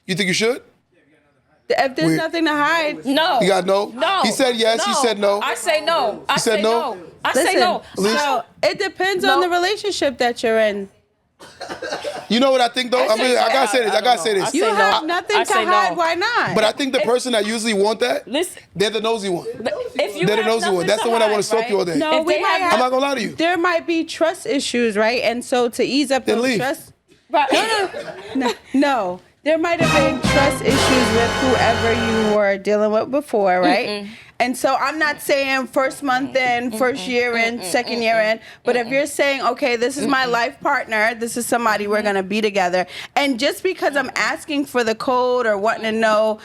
You think you should? If there's Weird. nothing to hide, No. You got no? No. He said yes. He said no. I say no. I said say no? no. I say listen. no. So it depends on No. the relationship that you're in. You know what I think though? I mean, I gotta say this. I gotta say this. You say no. have nothing I to say no. hide. Why not? But I think the person that usually want that, Listen, they're the nosy one. if you They're the have nosy one. nothing That's to the one that hide, want to stalk right? you all day. no, If we they might have- have. I'm not gonna lie to you. There might be trust issues, right? And so to ease up Then those leave. trust, Right. no, there might have been trust issues with whoever you were dealing with before, right? And so I'm not saying first month in, first year in, second year in, but if you're saying, okay, this is my life partner, this is somebody we're gonna be together, and just because I'm asking for the code or wanting to know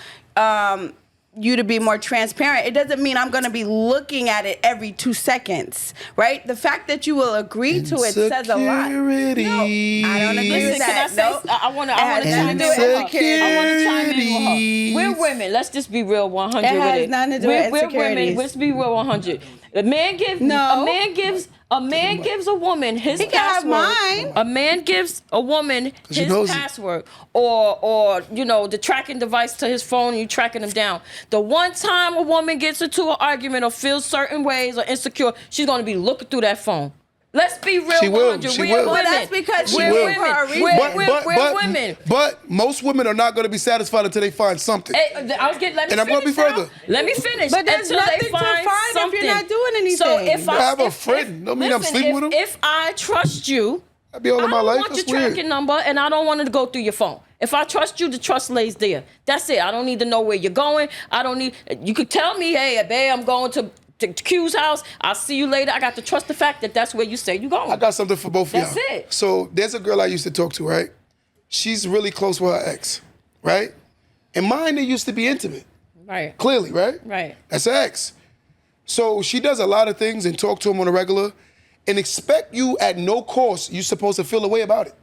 you to be more transparent, it doesn't mean I'm gonna be looking at it every 2 seconds, right? The fact that you will agree to it says a lot. Insecurity. No, I don't agree Listen, with can I that. say? Nope. I want to It has chime in nothing to with do with her. insecurity. I want to chime in with Insecurities. her. We're women. Let's just be real 100 It has with it. nothing to do with We're women. insecurities. Let's be real 100. A man gives a woman his He can have password. mine. A man gives a woman she his knows it. password or the tracking device to his phone and you tracking him down. The one time a woman gets into an argument or feels certain ways or insecure, she's going to be looking through that phone. Let's be real. She will. 100. She We're will. women. Well, that's because she we're will. women. For a reason. We're women. But most women are not going to be satisfied until they find something. Hey, let me And I'm finish gonna be now. further. Let me finish. But there's until nothing they to find find if something. you're not doing anything. So if I have a friend. Don't mean I'm sleeping with him. If I trust you, I'd be all I in my don't life. want That's your weird. tracking number, and I don't want it to go through your phone. If I trust you, the trust lays there. That's it. I don't need to know where you're going. I don't need. You could tell me, hey, babe, I'm going to Q's house. I'll see you later. I got to trust the fact that that's where you say you're going. I got something for both of y'all. That's it. So there's a girl I used to talk to, right? She's really close with her ex, right? And mine, they used to be intimate, Right. clearly, right? Right. That's her ex. So she does a lot of things and talk to him on a regular and expect you at no cost, you're supposed to feel a way about it.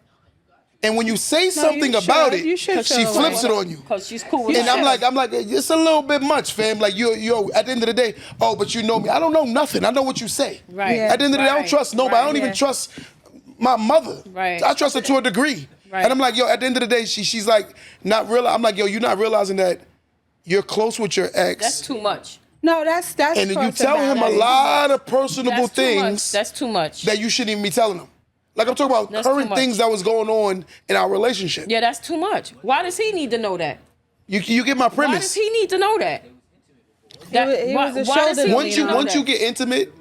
And when you say something about you should it, she feel a flips way. it on you. Because she's cool with And that. I'm like, it's a little bit much, fam. Like you at the end of the day, oh, but you know me. I don't know nothing. I know what you say. Right. Yeah. At the end of the day, I don't Right. trust nobody. I don't even Yeah. trust my mother. Right. I trust her to a degree. Right. And I'm like, yo, at the end of the day, she's like not real. I'm like, yo, you're not realizing that you're close with your ex. That's too much. No, that's and then you crossing tell him a boundaries. lot of personable That's too much. things That's too much. that you shouldn't even be telling him. Like I'm talking about That's too current much. things that was going on in our relationship. Yeah, that's too much. Why does he need to know that? You get my Why premise. does he need to know that? He was a why does shoulder he Once need you to know once you that? get intimate,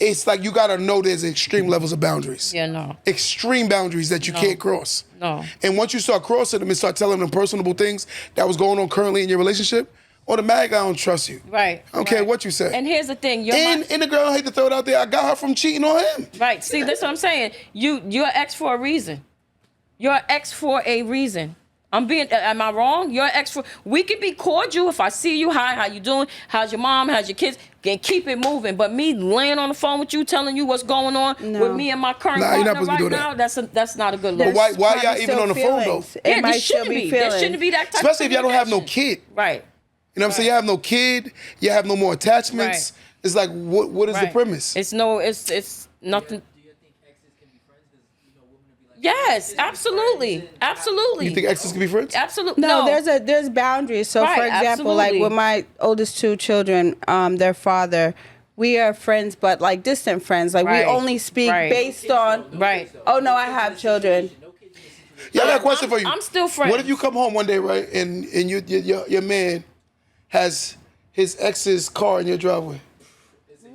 it's like you gotta know there's extreme levels of boundaries. Yeah, no. Extreme boundaries that you can't cross. No. And once you start crossing them and start telling them personable things that was going on currently in your relationship, automatically I don't trust you. Right. I don't care right. what you say. And here's the thing. You're And the girl, I hate to throw it out there, I got her from cheating on him. right. See, that's what I'm saying. You're ex for a reason. You're ex for a reason. Am I wrong? You're ex for, we can be cordial if I see you. Hi, how you doing? How's your mom? How's your kids? Can keep it moving. But me laying on the phone with you, telling you what's going on with me and my current Nah, you're not partner supposed to right do now, that. that's not a good But look. why Probably y'all even still on the phone though? feelings. Yeah, It might there still shouldn't be be. There feelings. shouldn't be that type Especially of if y'all don't have no communication. kid. Right. You know what I'm saying? You have no kid, you have no more attachments. Right. It's like what is the Right. premise? It's nothing. Do you think exes can be friends? Because women would be like, Yes, absolutely. Absolutely. You think exes can be friends? Absolutely. No, there's boundaries. So Right, for example, like absolutely. with my oldest two children, their father, we are friends, but like distant friends. Like Right, we only speak right. based on. Right. Oh no, I have children. Yeah, I got a question for you. I'm still friends. What if you come home one day, right, and your man has his ex's car in your driveway?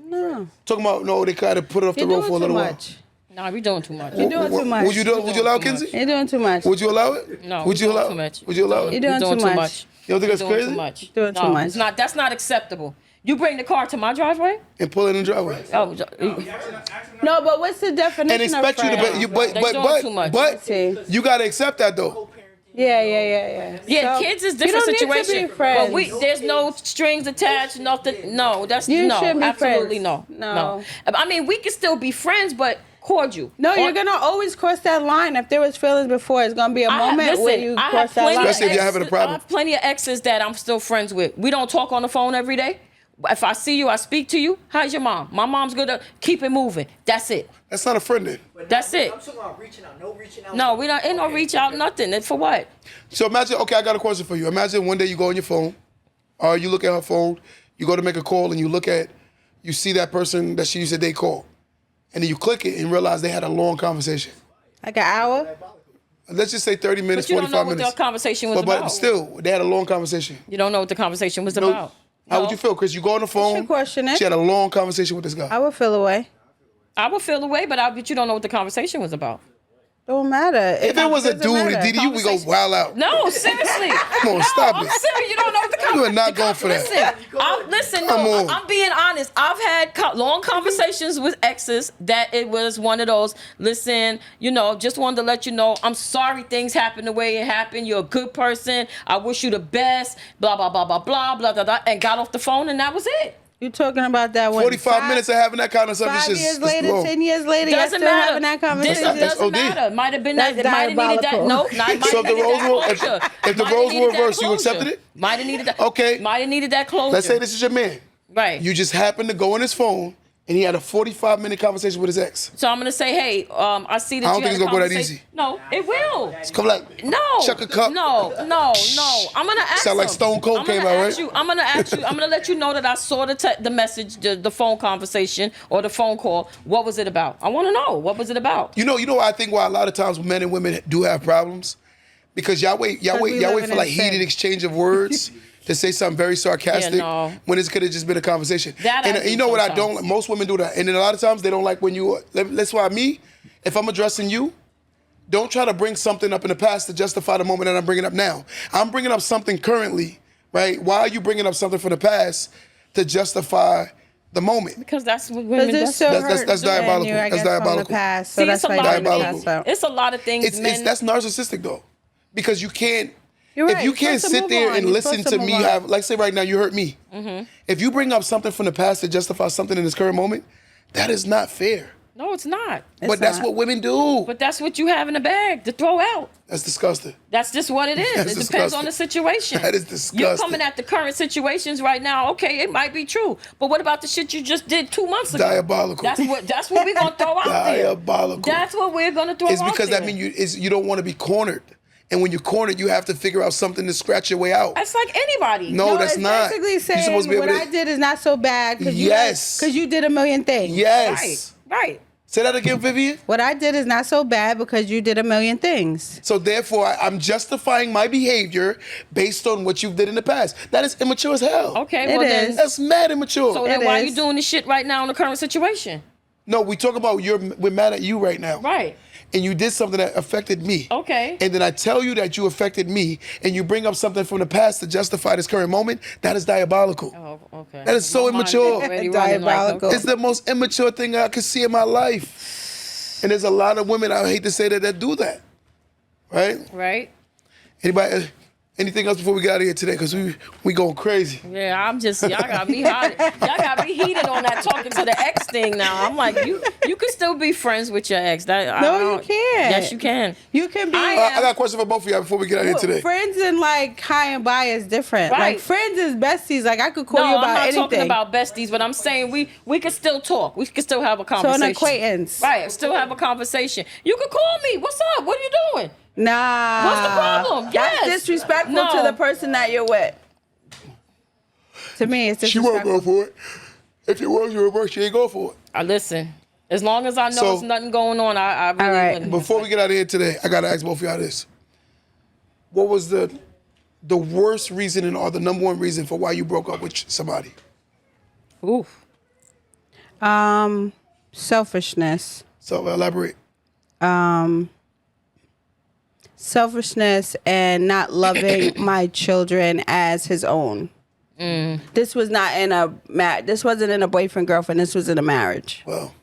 No, Talking about no, they kind of put it off the you're road for a doing too little while. much. No, we doing too much. You're doing too much. Would you do? Would you allow it, You're doing too Kenzie? You're doing too much. Would you allow it? No, Would we you doing allow? too much. Would you allow it? You're doing We're too much. You don't think that's Doing crazy? too much. Doing too No, much. That's not acceptable. You bring the car to my driveway? And pull it in the driveway. Oh, No, but what's the definition And expect of you to, friend? be, you, but They doing too much. See. you gotta accept that though. Yeah. yeah, So, kids is you different don't need to be situation. friends. But there's no strings attached, nothing. No, that's You no, shouldn't be absolutely friends. no. No. I mean, we can still be friends, but cordial. No, you're gonna always cross that line. If there was feelings before, it's gonna be a moment where you I cross have that plenty line. Especially if you're having a problem. I have plenty of exes that I'm still friends with. We don't talk on the phone every day. If I see you, I speak to you. How's your mom? My mom's gonna keep it moving. That's it. That's not a friend then. That's it. I'm talking about reaching out. No reaching out. No, we don't. Ain't no reach out. Nothing. And for what? So imagine, okay, I got a question for you. Imagine one day you go on your phone, or you look at her phone, you go to make a call, and you see that person that she used to date call, and then you click it and realize they had a long conversation. Like an hour. Let's just say 30 minutes, But you don't know 45 what minutes. the conversation was But about. still, they had a long conversation. You don't know what the conversation was No. about. How would you feel, Chris? You go on the phone. should question it. She had a long conversation with this guy. I would feel away. I would feel away, but you don't know what the conversation was about. Don't matter. If it was a doesn't dude, matter. Didi, you would go wild out. No, seriously. Come on, stop I'm it. serious. You don't know what the You are conversation. not going for that. Listen, Come no, on. I'm being honest. I've had long conversations with exes that it was one of those, listen, just wanted to let you know, I'm sorry things happened the way it happened. You're a good person. I wish you the best, blah, blah, blah, blah, blah, blah, blah, blah, and got off the phone, and that was it. You talking about that when 45 minutes of having that kind of stuff is 5 just years it's later, long. 10 years later, you're Doesn't still matter. having that conversation. That's Doesn't OD. matter. Might have been That's that. Might have needed that. diabolical. No, might have So if the needed roles that were- closure. if the Might have roles were needed that reversed, you closure. accepted it? Might have needed that. Okay. Might have needed that closure. Let's say this is your man. Right. You just happen to go on his phone and he had a 45-minute conversation with his ex. So I'm gonna say, hey, I see that I don't you think had it's a gonna go that conversation. easy. No, it will. It's come like No. Chuck a cup. No. I'm gonna ask Sound like him. Stone Cold I'm gonna came out, ask right? you. I'm gonna ask you. I'm gonna let you know that I saw the message, the phone conversation or the phone call. What was it about? I want to know. What was it about? You know, I think why a lot of times men and women do have problems because y'all wait we for living like in heated sin. exchange of words to say something very sarcastic Yeah, no. when it could have just been a conversation. That I and do you know what I sometimes. don't? Most women do that, and then a lot of times they don't like when you. That's why if I'm addressing you, don't try to bring something up in the past to justify the moment that I'm bringing up now. I'm bringing up something currently, right? Why are you bringing up something from the past to justify the moment? Because that's what Because women. it still That's hurts diabolical. you, I That's guess, from diabolical. the past. So See, that's it's a why lot you of bring the Diabolical. past up. It's a lot of things. Men. That's narcissistic though, because you can't. You're If right. you You're can't supposed to sit move there on. and You're listen supposed to to me move on. have, like, say right now, you hurt me. If you bring up something from the past to justify something in this current moment, that is not fair. No, it's not. But that's not. what women do. But that's what you have in the bag to throw out. That's disgusting. That's just what it is. That's It depends on disgusting. the situation. That is disgusting. You're coming at the current situations right now. Okay, it might be true, but what about the shit you just did 2 months ago? Diabolical. That's what we're gonna throw out there. Diabolical. That's what we're gonna throw It's out because there. that means you don't want to be cornered. And when you're cornered, you have to figure out something to scratch your way out. That's like anybody. No, that's it's not. basically You're saying supposed to be able what to. I did is not so bad because Yes. you did a million things. Yes. Right. Say that again, Vivian. What I did is not so bad because you did a million things. So therefore, I'm justifying my behavior based on what you did in the past. That is immature as hell. Okay. It Well is. then. That's mad immature. So then, It why is. you doing this shit right now in the current situation? No, we talk about we're mad at you right now. Right. And you did something that affected me. Okay. And then I tell you that you affected me, and you bring up something from the past to justify this current moment. That is diabolical. Oh, okay. That is so My mind immature. already running like, Diabolical. okay. It's the most immature thing I could see in my life. And there's a lot of women, I hate to say that do that. Right? Right. Anybody, anything else before we get out of here today? Because we going crazy. Yeah, y'all got me hot. Y'all got me heated on that talking to the ex thing now. I'm like, you can still be friends with your ex. No, you can't. Yes, you can. You can be I I got a question for both of y'all before we get out of here today. friends and like high and by is different. Right. Like friends is besties. Like I could call No, you I'm about not anything. talking about besties, but I'm saying we can still talk. We can still have a so conversation. an acquaintance. Right, still have a conversation. You can call me. What's up? What are you doing? Nah. What's the problem? Yes. That's disrespectful No. to the person that you're with. To me, it's She won't disrespectful. go for it. If it was your work, she ain't go for it. Listen, as long as I know So- there's nothing going on, I really All right. wouldn't. Before we get out of here today, I gotta ask both of y'all this. What was the worst reason or the number one reason for why you broke up with somebody? Oof. Selfishness. So elaborate. Selfishness and not loving my children as his own. This was not in a this wasn't in a boyfriend girlfriend. This was in a marriage. Well,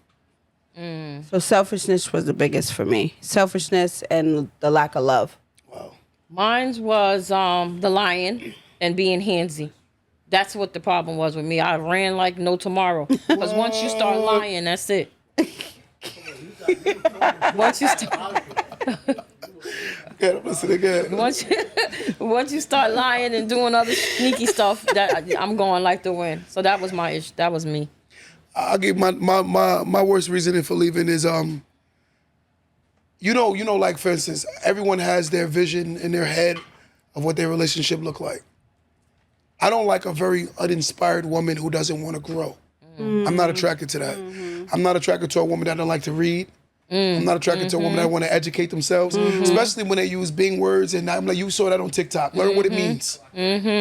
So selfishness was the biggest for me. Selfishness and the lack of love. wow. Mine was the lying and being handsy. That's what the problem was with me. I ran like no tomorrow. Because once you start lying, that's it. Once you start, Okay, listen again. once you start lying and doing other sneaky stuff, that I'm going like the wind. So that was my issue. That was me. I'll give my worst reasoning for leaving is you know, like for instance, everyone has their vision in their head of what their relationship look like. I don't like a very uninspired woman who doesn't want to grow. I'm not attracted to that. I'm not attracted to a woman that don't like to read. I'm not attracted to a woman that want to educate themselves, especially when they use Bing words. And I'm like, you saw that on TikTok. Learn what it means.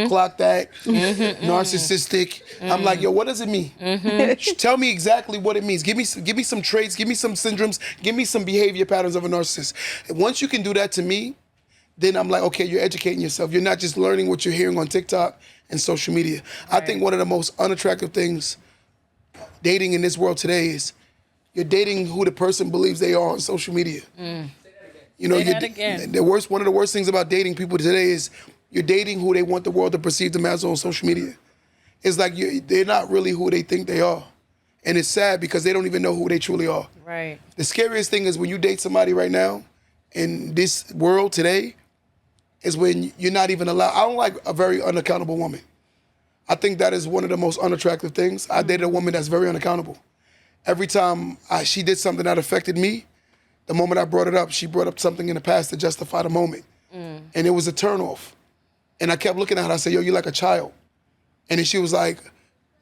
Clock that. Narcissistic. I'm like, yo, what does it mean? Tell me exactly what it means. Give me some traits. Give me some syndromes. Give me some behavior patterns of a narcissist. And once you can do that to me, then I'm like, okay, you're educating yourself. You're not just learning what you're hearing on TikTok and social media. I think one of the most unattractive things dating in this world today is you're dating who the person believes they are on social media. You know, Say that again. one of the worst things about dating people today is you're dating who they want the world to perceive them as on social media. It's like they're not really who they think they are. And it's sad because they don't even know who they truly are. Right. The scariest thing is when you date somebody right now in this world today is when you're not even allowed. I don't like a very unaccountable woman. I think that is one of the most unattractive things. I dated a woman that's very unaccountable. every time she did something that affected me, the moment I brought it up, she brought up something in the past to justify the moment. And it was a turnoff. And I kept looking at her. I said, yo, you're like a child. And then she was like,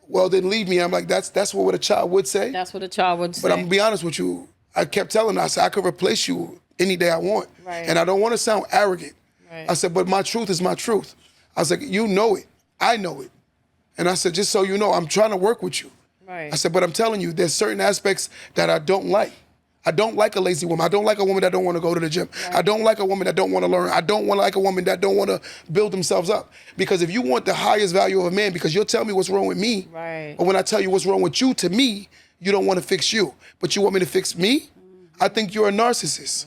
well, then leave me. I'm like, that's what a child would say. That's what a child would say. But I'm going to be honest with you. I kept telling her, I said, I could replace you any day I want. Right. And I don't want to sound arrogant. Right. I said, but my truth is my truth. I was like, you know it. I know it. And I said, just so you know, I'm trying to work with you. Right. I said, but I'm telling you, there's certain aspects that I don't like. I don't like a lazy woman. I don't like a woman that don't want to go to the gym. Right. I don't like a woman that don't want to learn. I don't want to like a woman that don't want to build themselves up. Because if you want the highest value of a man, because you'll tell me what's wrong with me, Right. but when I tell you what's wrong with you, to me, you don't want to fix you. But you want me to fix me? I think you're a narcissist.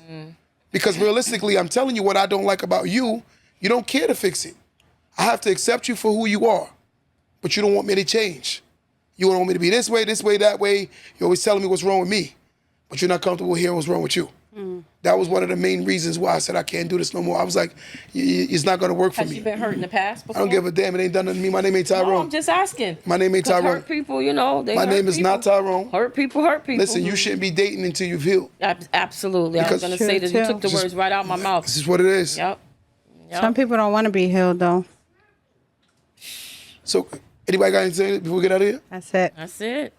Because realistically, I'm telling you what I don't like about you. You don't care to fix it. I have to accept you for who you are. But you don't want me to change. You want me to be this way, that way. You're always telling me what's wrong with me. But you're not comfortable hearing what's wrong with you. That was one of the main reasons why I said I can't do this no more. I was like, it's not going to work for Has me. you been hurt in the past before? I don't give a damn. It ain't done nothing to me. My name ain't Tyrone. No, I'm just asking. My name ain't 'Cause Tyrone. Hurt people, you know. My name is not Tyrone. Hurt people, hurt people. Listen, you shouldn't be dating until you've healed. Absolutely. I was Because- going to say that you True, took the too. words right out of my mouth. This is what it is. Yep. Some people don't want to be healed, though. So, anybody got anything to say before we get out of here? That's it. That's it.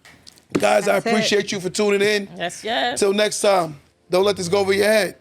Guys, I That's it. appreciate you for tuning in. Yes, yes. Till next time, don't let this go over your head.